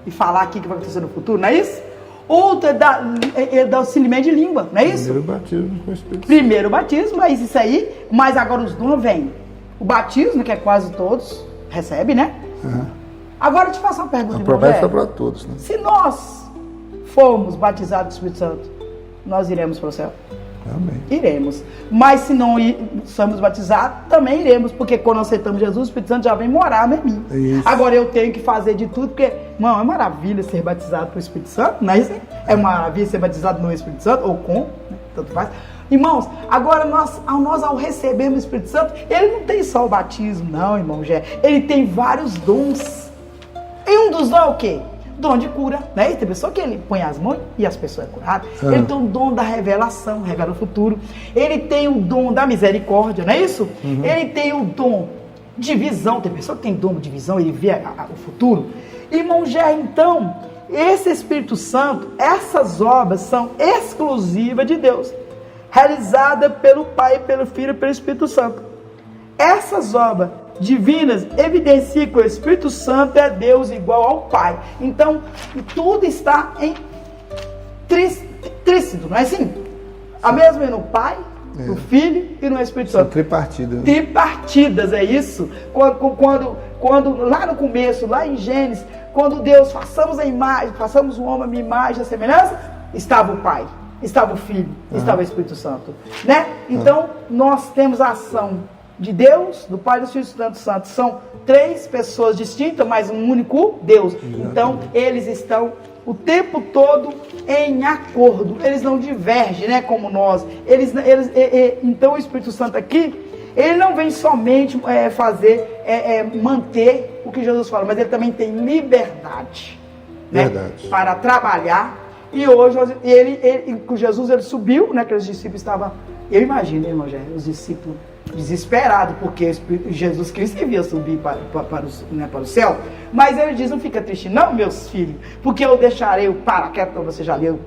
E falar aqui que vai acontecer no futuro, não é isso? Outro ele dá o auxílio de língua, não é isso? Primeiro batismo com o Espírito Santo. Primeiro batismo, mas isso aí, mas agora os dons vêm. O batismo, que é quase todos, recebe, né? Agora eu te faço uma pergunta. A promessa é para todos, né? Se nós formos batizados do Espírito Santo, nós iremos para o céu? Amém. Iremos. Mas se não somos batizados, também iremos, porque quando aceitamos Jesus, o Espírito Santo já vem morar em mim. Isso. Agora eu tenho que fazer de tudo, porque, irmão, é maravilha ser batizado pelo Espírito Santo, não é isso? É maravilha ser batizado no Espírito Santo, ou com, né? Tanto faz. Irmãos, agora ao recebermos o Espírito Santo, ele não tem só o batismo, não, irmão, ele tem vários dons. E um dos dons é o quê? Dom de cura, né? Tem pessoa que ele põe as mãos e as pessoas é curadas. Ele tem o dom da revelação, revela o futuro. Ele tem o dom da misericórdia, não é isso? Ele tem o dom de visão. Tem pessoa que tem dom de visão, ele vê o futuro. Irmão então, esse Espírito Santo, essas obras são exclusivas de Deus, realizadas pelo Pai, pelo Filho e pelo Espírito Santo. Essas obras divinas evidenciam que o Espírito Santo é Deus igual ao Pai. Então, tudo está em trícido, não é assim? A mesma é no Pai, no Filho e no Espírito Santo. Tripartidas. Tripartidas, é isso. Quando lá no começo, lá em Gênesis, quando Deus façamos a imagem, façamos o homem a minha imagem, a semelhança, estava o Pai, estava o Filho, estava o Espírito Santo, né? Então, nós temos a ação de Deus, do Pai e do Espírito Santo. São três pessoas distintas, mas um único Deus. Então, eles estão o tempo todo em acordo. Eles não divergem, né, como nós. Então, o Espírito Santo aqui, ele não vem somente manter o que Jesus fala, mas ele também tem liberdade, né, para trabalhar E hoje, com Jesus, ele subiu, né? Que os discípulos estavam... Eu imagino, irmão, os discípulos desesperados, porque Jesus Cristo devia subir para o céu. Mas ele diz, não fica triste não, meus filhos, porque eu deixarei o Paraquedas, você já leu,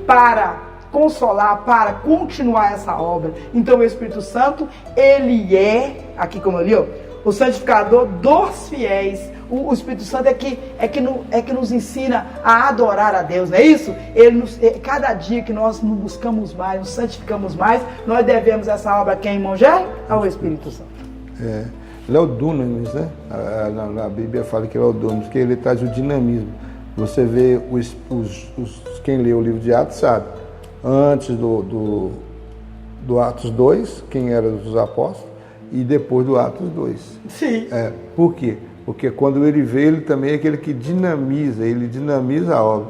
para consolar, para continuar essa obra. Então o Espírito Santo, ele é, aqui como eu li, ó, o santificador dos fiéis. O Espírito Santo é que nos ensina a adorar a Deus, não é isso? Cada dia que nós nos buscamos mais, nos santificamos mais, nós devemos essa obra a quem, irmão Jair? Ao Espírito Santo. Ele é o dunamis, né? Na Bíblia fala que ele é o dunamis, que ele traz o dinamismo. Você vê, quem lê o livro de Atos sabe, antes do Atos 2, quem eram os apóstolos, e depois do Atos 2. Sim. Por quê? Porque quando ele veio, ele também é aquele que dinamiza a obra.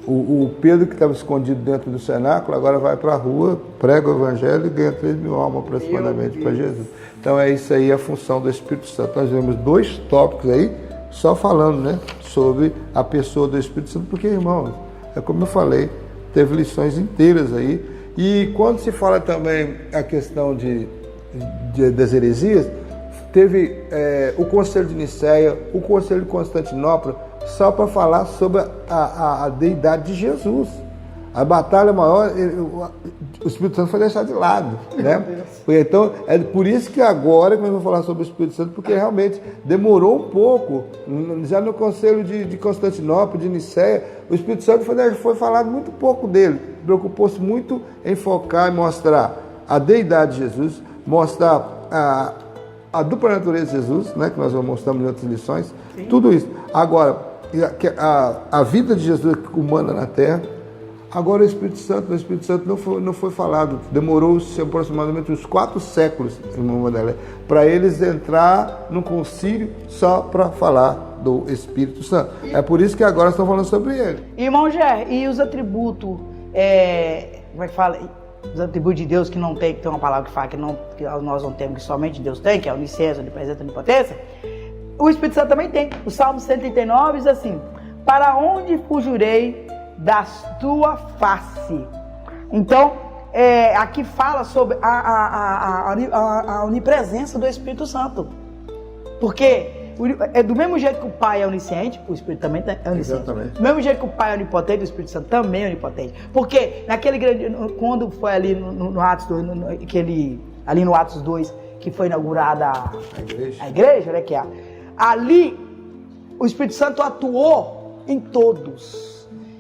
O Pedro, que estava escondido dentro do cenáculo, agora vai para a rua, prega o evangelho e ganha 3 mil almas aproximadamente para Jesus. Então é isso aí a função do Espírito Santo. Nós vemos 2 tópicos aí, só falando, né, sobre a pessoa do Espírito Santo, porque, irmãos, é como eu falei, teve lições inteiras aí. E quando se fala também a questão das heresias, teve o Conselho de Nicéia, o Conselho de Constantinopla, só para falar sobre a deidade de Jesus. A batalha maior, o Espírito Santo foi deixado de lado, né? Então, é por isso que agora que nós vamos falar sobre o Espírito Santo, porque realmente demorou um pouco, já no Conselho de Constantinopla, de Nicéia, o Espírito Santo foi falado muito pouco dele, preocupou-se muito em focar e mostrar a deidade de Jesus, mostrar a dupla natureza de Jesus, né, que nós mostramos em outras lições. Sim. Tudo isso. Agora, a vida de Jesus humana na Terra. Agora o Espírito Santo não foi falado. Demorou-se aproximadamente uns 4 séculos, irmão Wanderlei, para eles entrar num concílio só para falar do Espírito Santo. É por isso que agora estão falando sobre ele. Irmão Gé, e os atributos, como é que fala? Os atributos de Deus que não tem uma palavra que fala que nós não temos, que somente Deus tem, que é a onisciência, a onipresença, a onipotência. O Espírito Santo também tem. O Salmo 139 diz assim: para onde fugirei da tua face? Então, aqui fala sobre a onipresença do Espírito Santo. Porque do mesmo jeito que o Pai é onisciente, o Espírito também é onisciente. Exatamente. Do mesmo jeito que o Pai é onipotente, o Espírito Santo também é onipotente. Porque naquele grande, quando foi ali no Atos 2, ali no Atos 2, que foi inaugurada a igreja, né, ali o Espírito Santo atuou em todos.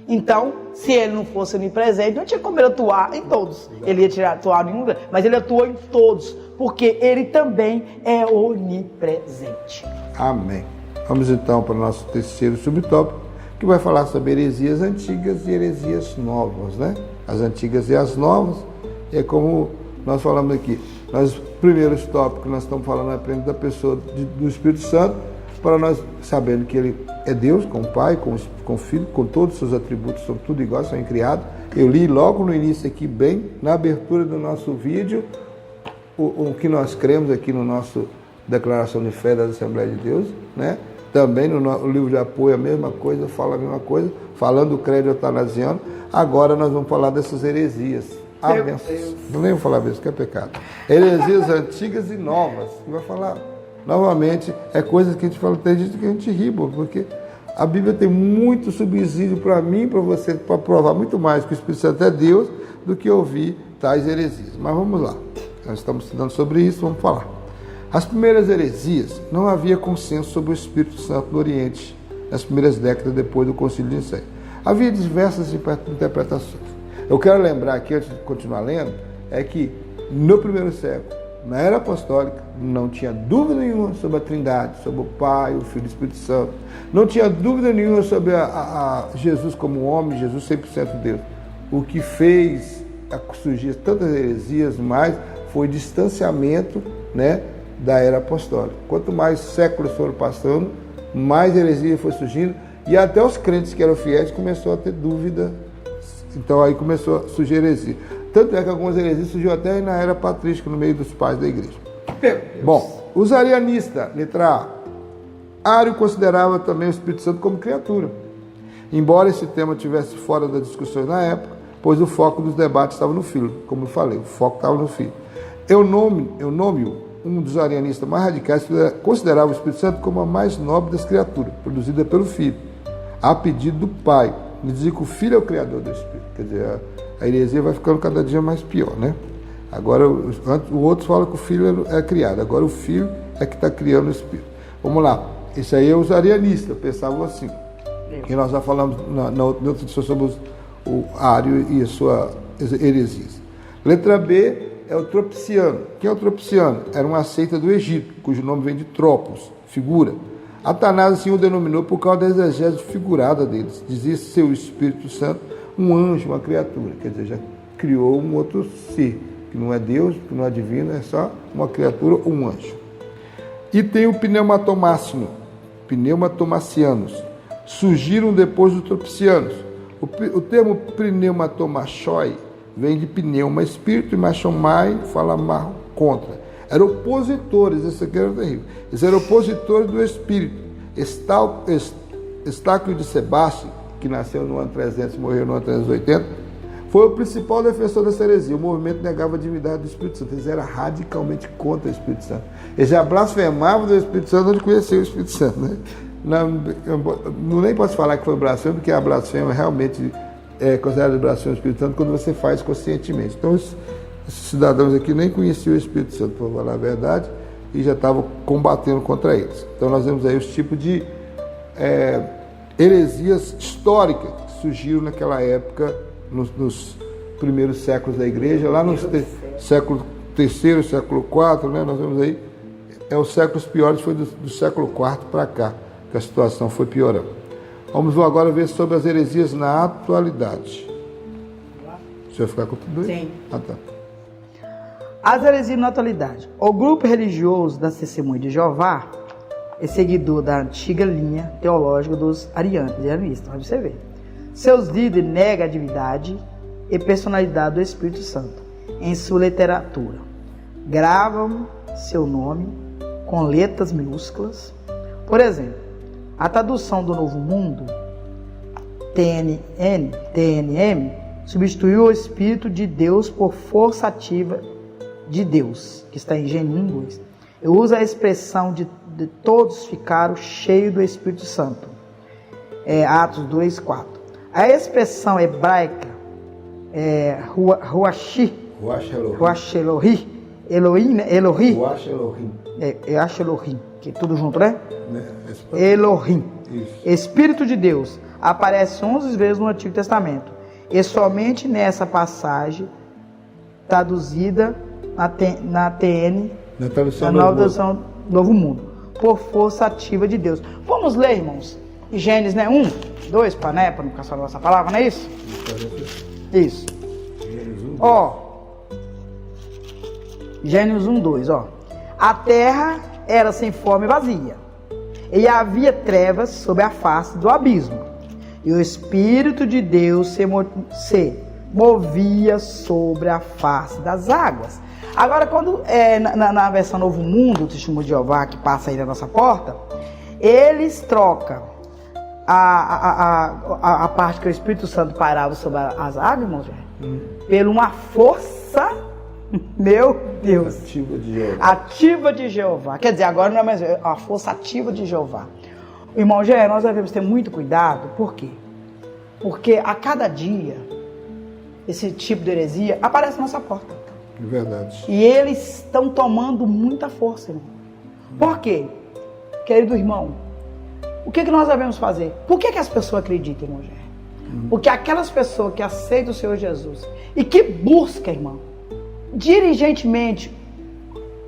Então, se ele não fosse onipresente, não tinha como ele atuar em todos. Ele ia atuar em um, mas ele atuou em todos, porque ele também é onipresente. Amém. Vamos então para o nosso terceiro subtópico, que vai falar sobre heresias antigas e heresias novas, né? As antigas e as novas, é como nós falamos aqui. Os primeiros tópicos nós estamos falando apenas da pessoa do Espírito Santo, para nós sabendo que ele é Deus, com o Pai, com o Filho, com todos os seus atributos, são tudo iguais, são criados. Eu li logo no início aqui, bem na abertura do nosso vídeo, o que nós cremos aqui no nosso Declaração de Fé da Assembleia de Deus, né? Também no livro de apoio a mesma coisa, fala a mesma coisa, falando do credo eutanasiano. Agora nós vamos falar dessas heresias. Não nem vou falar disso, que é pecado. Heresias antigas e novas. Vai falar novamente, coisas que a gente fala, tem gente que a gente ri, porque a Bíblia tem muito subsídio para mim e para você, para provar muito mais que o Espírito Santo é Deus do que ouvir tais heresias. Mas vamos lá. Nós estamos estudando sobre isso, vamos falar. As primeiras heresias, não havia consenso sobre o Espírito Santo no Oriente, nas primeiras décadas depois do Concílio de Nicéia. Havia diversas interpretações. Eu quero lembrar aqui, antes de continuar lendo, que no primeiro século, na era apostólica, não tinha dúvida nenhuma sobre a Trindade, sobre o Pai, o Filho e o Espírito Santo. Não tinha dúvida nenhuma sobre Jesus como homem, Jesus 100% Deus. O que fez surgir tantas heresias, mais foi distanciamento, né, da era apostólica. Quanto mais séculos foram passando, mais heresia foi surgindo, e até os crentes que eram fiéis começaram a ter dúvida. Então aí começou a surgir heresia. Tanto é que algumas heresias surgiram até na era patrística, no meio dos pais da igreja. Bom, os arianistas, letra A. Ário considerava também o Espírito Santo como criatura. Embora esse tema estivesse fora das discussões na época, pois o foco dos debates estava no Filho, como eu falei, o foco estava no Filho. Eunômio, um dos arianistas mais radicais, considerava o Espírito Santo como a mais nobre das criaturas, produzida pelo Filho, a pedido do Pai. Ele dizia que o Filho é o Criador do Espírito. Quer dizer, a heresia vai ficando cada dia mais pior, né? Agora, o outro fala que o Filho é criado, agora o Filho é que está criando o Espírito. Vamos lá, esse aí é os arianistas, pensavam assim. E nós já falamos na outra discussão sobre o Ário e as suas heresias. Letra B é o Tropiciano. Quem é o Tropiciano? Era uma seita do Egito, cujo nome vem de Tropos, figura. Atanásio assim o denominou por causa da exegese figurada deles. Dizia ser o Espírito Santo um anjo, uma criatura. Quer dizer, já criou um outro ser, que não é Deus, que não é divino, é só uma criatura ou um anjo. E tem o pneumatomacianos. Surgiram depois dos tropicianos. O termo pneumatomachoi vem de pneuma, espírito, e machomai, fala contra. Eram opositores, esse aqui era terrível. Eles eram opositores do espírito. Estáquio de Sebastião, que nasceu no ano 300 e morreu no ano 380, foi o principal defensor dessa heresia. O movimento negava a divindade do Espírito Santo. Eles eram radicalmente contra o Espírito Santo. Eles já blasfemavam do Espírito Santo onde conheciam o Espírito Santo, né? Não nem posso falar que foi blasfema, porque a blasfema realmente é considerada blasfema do Espírito Santo quando você faz conscientemente. Então, esses cidadãos aqui nem conheciam o Espírito Santo, para falar a verdade, e já estavam combatendo contra eles. Então, nós vemos aí os tipos de heresias históricas que surgiram naquela época, nos primeiros séculos da igreja, lá no século III, século IV, né, nós vemos aí, os séculos piores foi do século IV para cá, que a situação foi piorando. Vamos agora ver sobre as heresias na atualidade. Você vai ficar com tudo aí? Sim. Ah, tá. As heresias na atualidade. O grupo religioso das Testemunhas de Jeová é seguidor da antiga linha teológica dos arianistas, onde você vê. Seus líderes negam a divindade e personalidade do Espírito Santo em sua literatura. Gravam seu nome com letras minúsculas. Por exemplo, a tradução do Novo Mundo, TNM, substituiu o Espírito de Deus por força ativa de Deus, que está em Gênesis 1:2. Eu uso a expressão de todos ficaram cheios do Espírito Santo. Atos 2:4. A expressão hebraica Ruach Elohim, né? Ruach Elohim, que é tudo junto, né? Elohim, isso. Espírito de Deus, aparece 11 vezes no Antigo Testamento. E somente nessa passagem, traduzida na TN, na nova tradução Novo Mundo, por força ativa de Deus. Vamos ler, irmãos? Gênesis, né? 1, 2, para não caçar a nossa palavra, não é isso? Isso. Gênesis 1:2, a terra era sem forma e vazia, e havia trevas sobre a face do abismo, e o Espírito de Deus se movia sobre a face das águas. Agora, quando na versão Novo Mundo, o Testemunho de Jeová, que passa aí na nossa porta, eles trocam a parte que o Espírito Santo pairava sobre as águas, irmãos, por uma força, meu Deus, ativa de Jeová. Quer dizer, agora não é mais a força ativa de Jeová. Irmão Gé, nós devemos ter muito cuidado. Por quê? Porque a cada dia esse tipo de heresia aparece na nossa porta. É verdade. E eles estão tomando muita força, irmão. Por quê? Querido irmão, o que nós devemos fazer? Por que as pessoas acreditam, irmão Gé? Porque aquelas pessoas que aceitam o Senhor Jesus e que buscam, irmão, diligentemente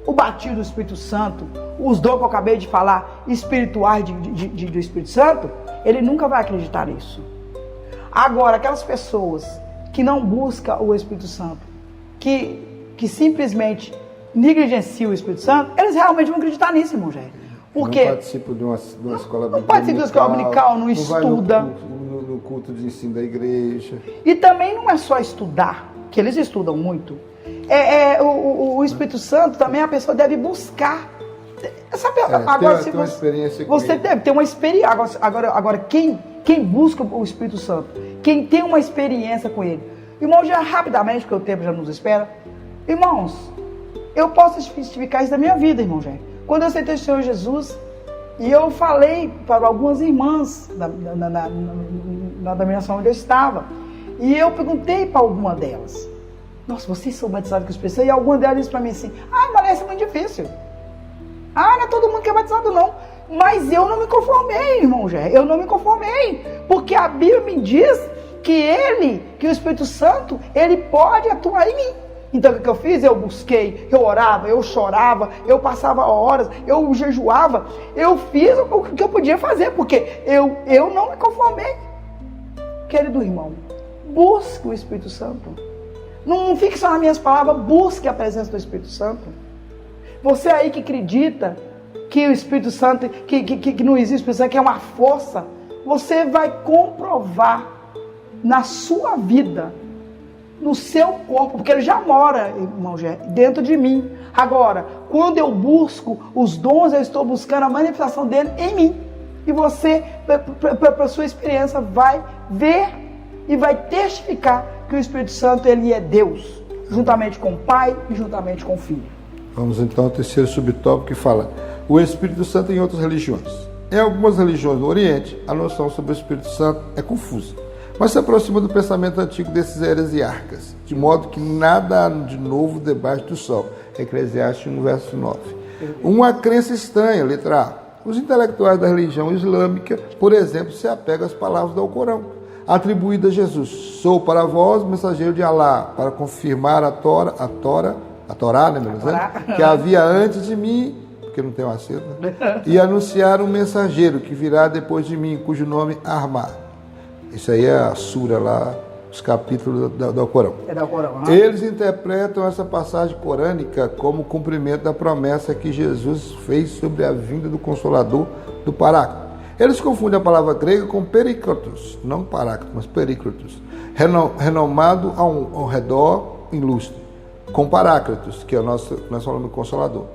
o batismo do Espírito Santo, os dons que eu acabei de falar, espirituais do Espírito Santo, ele nunca vai acreditar nisso. Agora, aquelas pessoas que não buscam o Espírito Santo, que simplesmente negligenciam o Espírito Santo, eles realmente vão acreditar nisso, irmão Jair. Porque não participa de uma escola não participa de uma escola dominical, não estuda. No culto de ensino da igreja. E também não é só estudar, que eles estudam muito. O Espírito Santo também a pessoa deve buscar. Sabe, agora, se tem uma experiência com você ele. deve ter uma experiência. Agora, quem quem busca o Espírito Santo, quem tem uma experiência com Ele. Irmão, já rapidamente, porque o tempo já nos espera. Irmãos, eu posso testificar isso da minha vida, irmão Jair. Quando eu aceitei o Senhor Jesus, e eu falei para algumas irmãs na denominação onde eu estava, e eu perguntei para alguma delas, nossa, vocês são batizados com o Espírito Santo? E alguma delas disse para mim assim, mas isso é muito difícil. Não é todo mundo que é batizado não. Mas eu não me conformei, irmão Jair, eu não me conformei, porque a Bíblia me diz que o Espírito Santo, ele pode atuar em mim. Então o que eu fiz? Eu busquei, eu orava, eu chorava, eu passava horas, eu jejuava, eu fiz o que eu podia fazer, porque eu não me conformei. Querido irmão, busque o Espírito Santo. Não fique só nas minhas palavras, busque a presença do Espírito Santo. Você aí que acredita que o Espírito Santo, que não existe o Espírito Santo, que é uma força, você vai comprovar na sua vida, no seu corpo, porque ele já mora, irmão Gé, dentro de mim. Agora, quando eu busco os dons, eu estou buscando a manifestação dele em mim. E você, para sua experiência, vai ver e vai testificar que o Espírito Santo, ele é Deus, juntamente com o Pai e juntamente com o Filho. Vamos então ao terceiro subtópico que fala o Espírito Santo em outras religiões. Em algumas religiões do Oriente, a noção sobre o Espírito Santo é confusa, mas se aproxima do pensamento antigo desses heresiarcas, de modo que nada há de novo debaixo do sol. Eclesiastes 1, verso 9. Uma crença estranha, letra A. Os intelectuais da religião islâmica, por exemplo, se apegam às palavras do Alcorão, atribuídas a Jesus. Sou para vós mensageiro de Alá, para confirmar a Torá, né, que havia antes de mim, porque não tem um acento, né? E anunciar um mensageiro que virá depois de mim, cujo nome é Ahmad. Isso aí é a sura lá, os capítulos do Alcorão. É do Alcorão, né? Eles interpretam essa passagem corânica como cumprimento da promessa que Jesus fez sobre a vinda do Consolador, do Paráclito. Eles confundem a palavra grega com perikletos, não Paráclito, mas perikletos, renomado ao redor ilustre, com Paráclitos, que é o nosso nome Consolador.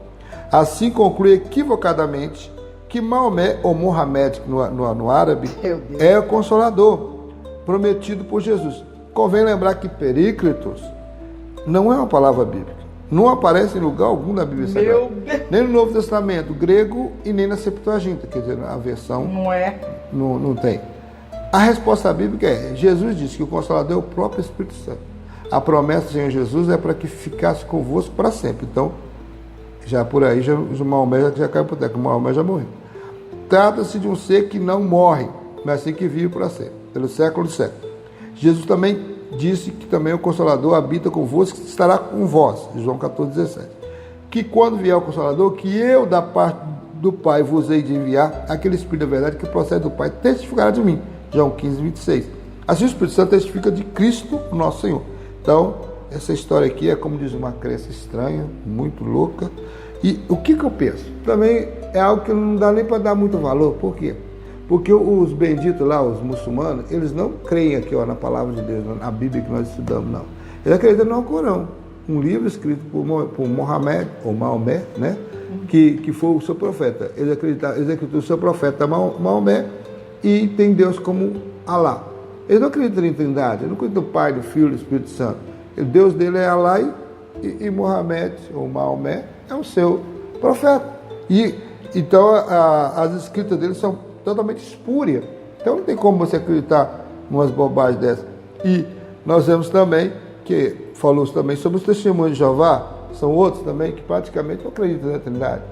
Assim conclui equivocadamente que Maomé, ou Mohamed no árabe, é o Consolador, prometido por Jesus. Convém lembrar que Perikletos não é uma palavra bíblica. Não aparece em lugar algum da Bíblia Sagrada. Nem no Novo Testamento grego e nem na Septuaginta, quer dizer, a versão não tem. A resposta bíblica é, Jesus disse que o Consolador é o próprio Espírito Santo. A promessa do Senhor Jesus é para que ficasse convosco para sempre. Então, já por aí, o Maomé já caiu por terra, o Maomé já morreu. Trata-se de um ser que não morre, mas sim que vive para sempre, pelo século dos séculos. Jesus também disse que também o Consolador habita convosco, que estará com vós, João 14,17. Que quando vier o Consolador, que eu, da parte do Pai, vos hei de enviar, aquele Espírito da verdade que procede do Pai, testificará de mim, João 15,26. Assim o Espírito Santo testifica de Cristo, o nosso Senhor. Então, essa história aqui é, como diz, uma crença estranha, muito louca. E o que eu penso? Também é algo que não dá nem para dar muito valor. Por quê? Porque os benditos lá, os muçulmanos, eles não creem aqui na palavra de Deus, na Bíblia que nós estudamos, não. Eles acreditam no Alcorão, um livro escrito por Mohamed, ou Maomé, né? Que foi o seu profeta. Eles acreditam no seu profeta Maomé e tem Deus como Alá. Eles não acreditam em Trindade, eles não acreditam no Pai, do Filho e do Espírito Santo. O Deus dele é Alá e Mohamed, ou Maomé, é o seu profeta. E então as escritas dele são totalmente espúrias. Então não tem como você acreditar em umas bobagens dessas. E nós vemos também que falou também sobre os testemunhos de Jeová, são outros também que praticamente não acreditam na Trindade.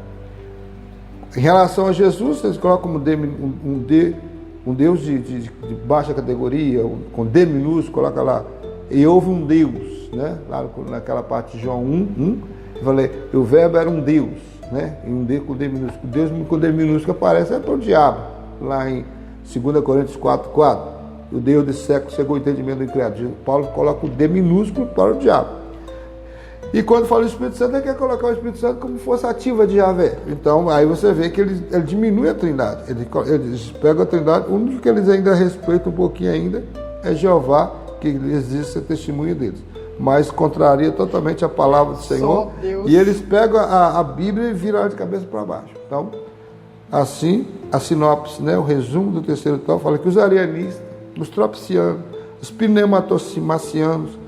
Em relação a Jesus, eles colocam como um Deus de baixa categoria, com D minúsculo, coloca lá, e houve um Deus, né? Lá naquela parte de João 1, eu falei, o verbo era um Deus, né? E um Deus com D minúsculo. Deus com D minúsculo aparece para o diabo, lá em 2 Coríntios 4:4. O Deus desse século chegou ao entendimento do criado. Paulo coloca o D minúsculo para o diabo. E quando fala o Espírito Santo, ele quer colocar o Espírito Santo como força ativa de Yahvé. Então, aí você vê que ele diminui a Trindade. Eles pegam a Trindade, o único que eles ainda respeitam um pouquinho ainda é Jeová, que eles dizem ser testemunho deles. Mas contraria totalmente a palavra do Senhor. E eles pegam a Bíblia e viram ela de cabeça para baixo. Então, Assim, a sinopse, né, o resumo do terceiro tópico, fala que os arianistas, os tropicianos, os pneumatossimacianos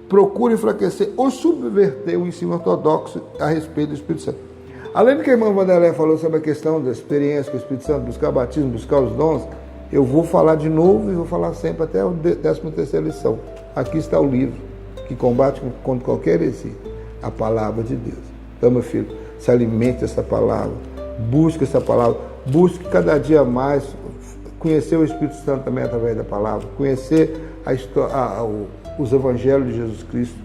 procuram enfraquecer ou subverter o ensino ortodoxo a respeito do Espírito Santo. Além do que a irmã Vanderlei falou sobre a questão da experiência com o Espírito Santo, buscar batismo, buscar os dons, eu vou falar de novo e vou falar sempre até a 13ª lição. Aqui está o livro que combate contra qualquer heresia, a palavra de Deus. Então, meu filho, se alimente dessa palavra, busque essa palavra, busque cada dia mais conhecer o Espírito Santo também através da palavra, conhecer os evangelhos de Jesus Cristo,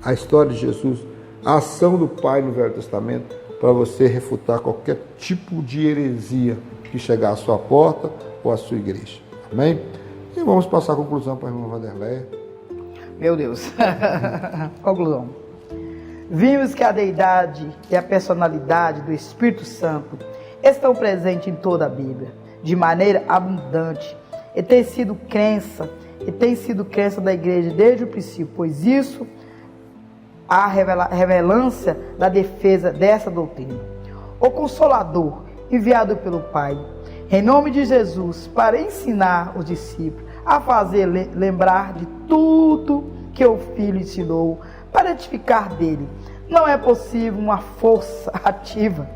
a história de Jesus, a ação do Pai no Velho Testamento, para você refutar qualquer tipo de heresia que chegar à sua porta ou à sua igreja. Amém? E vamos passar a conclusão para a irmã Vanderlei. Meu Deus. Conclusão. Vimos que a deidade e a personalidade do Espírito Santo estão presentes em toda a Bíblia, de maneira abundante, e tem sido crença da igreja desde o princípio, pois isso a revelância da defesa dessa doutrina. O Consolador, enviado pelo Pai, em nome de Jesus, para ensinar os discípulos a fazer lembrar de tudo que o Filho ensinou, para edificar dele. Não é possível uma força ativa,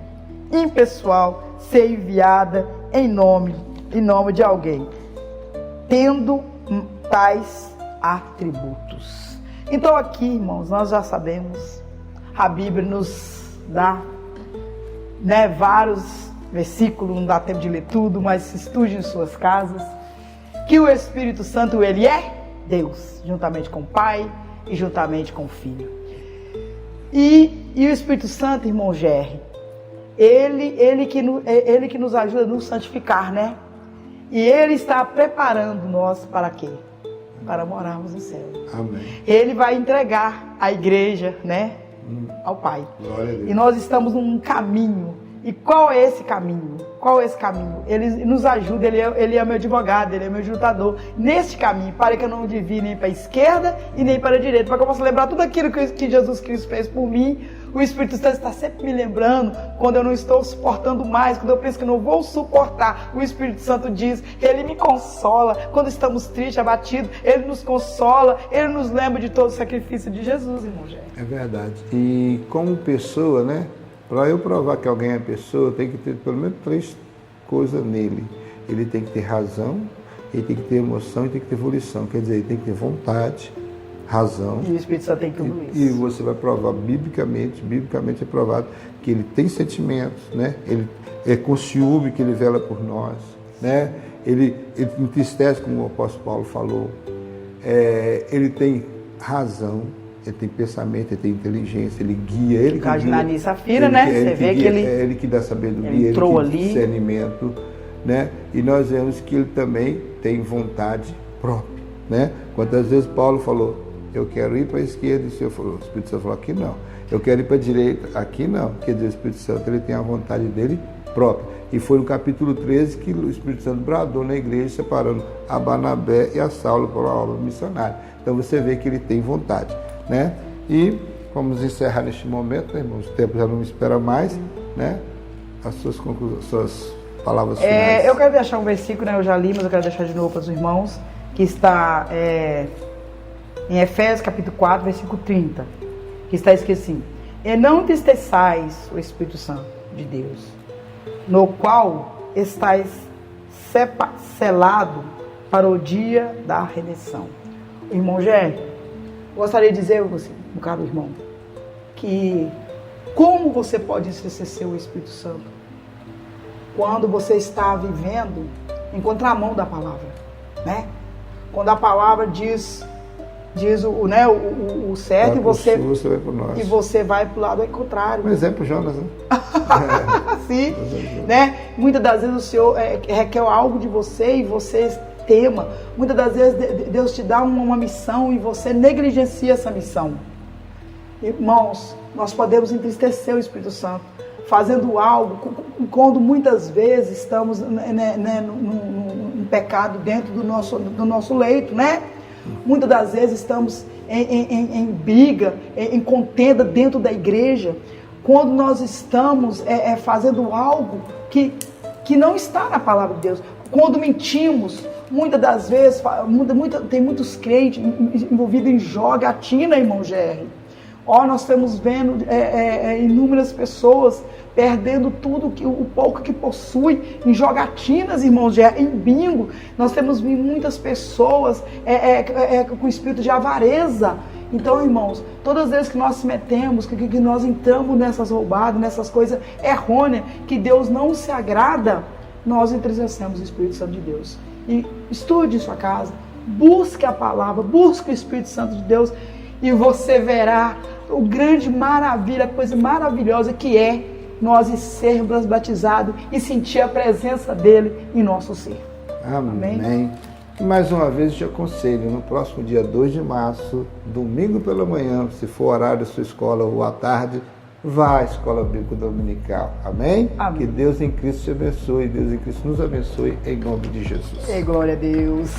impessoal, ser enviada em nome de alguém, tendo tais atributos. Então aqui, irmãos, nós já sabemos, a Bíblia nos dá, né, vários versículos, não dá tempo de ler tudo, mas estude em suas casas, que o Espírito Santo, ele é Deus, juntamente com o Pai e juntamente com o Filho. E o Espírito Santo, irmão Gerry, ele que nos ajuda a nos santificar, né? E ele está preparando nós para quê? Para morarmos no céu. Amém. Ele vai entregar a igreja, né, ao Pai. Glória a Deus. E nós estamos num caminho. E qual é esse caminho? Qual é esse caminho? Ele nos ajuda, ele é meu advogado, ele é meu ajudador. Neste caminho, para que eu não desvie nem para a esquerda e nem para a direita, para que eu possa lembrar tudo aquilo que Jesus Cristo fez por mim. O Espírito Santo está sempre me lembrando quando eu não estou suportando mais, quando eu penso que não vou suportar. O Espírito Santo diz, ele me consola. Quando estamos tristes, abatidos, ele nos consola, ele nos lembra de todo o sacrifício de Jesus, irmão Gerry. É verdade. E como pessoa, né? Para eu provar que alguém é pessoa, tem que ter pelo menos 3 coisas nele. Ele tem que ter razão, ele tem que ter emoção e tem que ter volição. Quer dizer, ele tem que ter vontade, razão. E o Espírito Santo tem tudo isso. E você vai provar biblicamente é provado que ele tem sentimentos, né? Ele é com ciúme que ele vela por nós, né? Ele entristece, como o apóstolo Paulo falou. Ele tem razão. Ele tem pensamento, ele tem inteligência, ele guia, ele que guia. Safira, né? Você vê que ele... É ele que dá sabedoria, ele que dá discernimento, né? E nós vemos que ele também tem vontade própria, né? Quantas vezes Paulo falou, eu quero ir para a esquerda, e o Espírito Santo falou, aqui não. Eu quero ir para a direita, aqui não. Quer dizer, o Espírito Santo, ele tem a vontade dele própria. E foi no capítulo 13 que o Espírito Santo bradou na igreja, separando a Barnabé e a Saulo para uma obra missionária. Então você vê que ele tem vontade, né? E vamos encerrar neste momento, né, irmãos? O tempo já não me espera mais, né? As suas conclusões, suas palavras finais. Eu quero deixar um versículo, né? Eu já li, mas eu quero deixar de novo para os irmãos, que está em Efésios capítulo 4, versículo 30, que está escrito assim: e não entristeçais o Espírito Santo de Deus, no qual estáis selado para o dia da redenção. Irmão Gerry, gostaria de dizer a você, meu caro irmão, que como você pode entristecer o Espírito Santo quando você está vivendo em contramão da palavra, né? Quando a palavra diz o certo, e você vai pro nosso. E você vai para o lado contrário. Um exemplo, Jonas, né? Sim, né? Muitas das vezes o Senhor requer algo de você e você tema. Muitas das vezes Deus te dá uma missão e você negligencia essa missão. Irmãos, nós podemos entristecer o Espírito Santo fazendo algo quando muitas vezes estamos num pecado dentro do nosso leito, né? Muitas das vezes estamos em briga, em contenda dentro da igreja, quando nós estamos fazendo algo que que não está na palavra de Deus. Quando mentimos, muitas das vezes, tem muitos crentes envolvidos em jogatina, irmão GR. Nós estamos vendo inúmeras pessoas perdendo tudo, o pouco que possui em jogatinas, irmãos, em bingo. Nós temos visto muitas pessoas com espírito de avareza. Então, irmãos, todas as vezes que nós se metemos, que nós entramos nessas roubadas, nessas coisas errôneas, que Deus não se agrada, nós entristecemos o Espírito Santo de Deus. E estude em sua casa, busque a palavra, busque o Espírito Santo de Deus, e você verá o grande maravilha, a coisa maravilhosa que é nós sermos batizados e sentir a presença dele em nosso ser. Amém. E mais uma vez eu te aconselho, no próximo dia 2 de março, domingo pela manhã, se for horário da sua escola ou à tarde, vá à Escola Bíblica Dominical. Amém? Amém. Que Deus em Cristo te abençoe, Deus em Cristo nos abençoe, em nome de Jesus. Glória a Deus.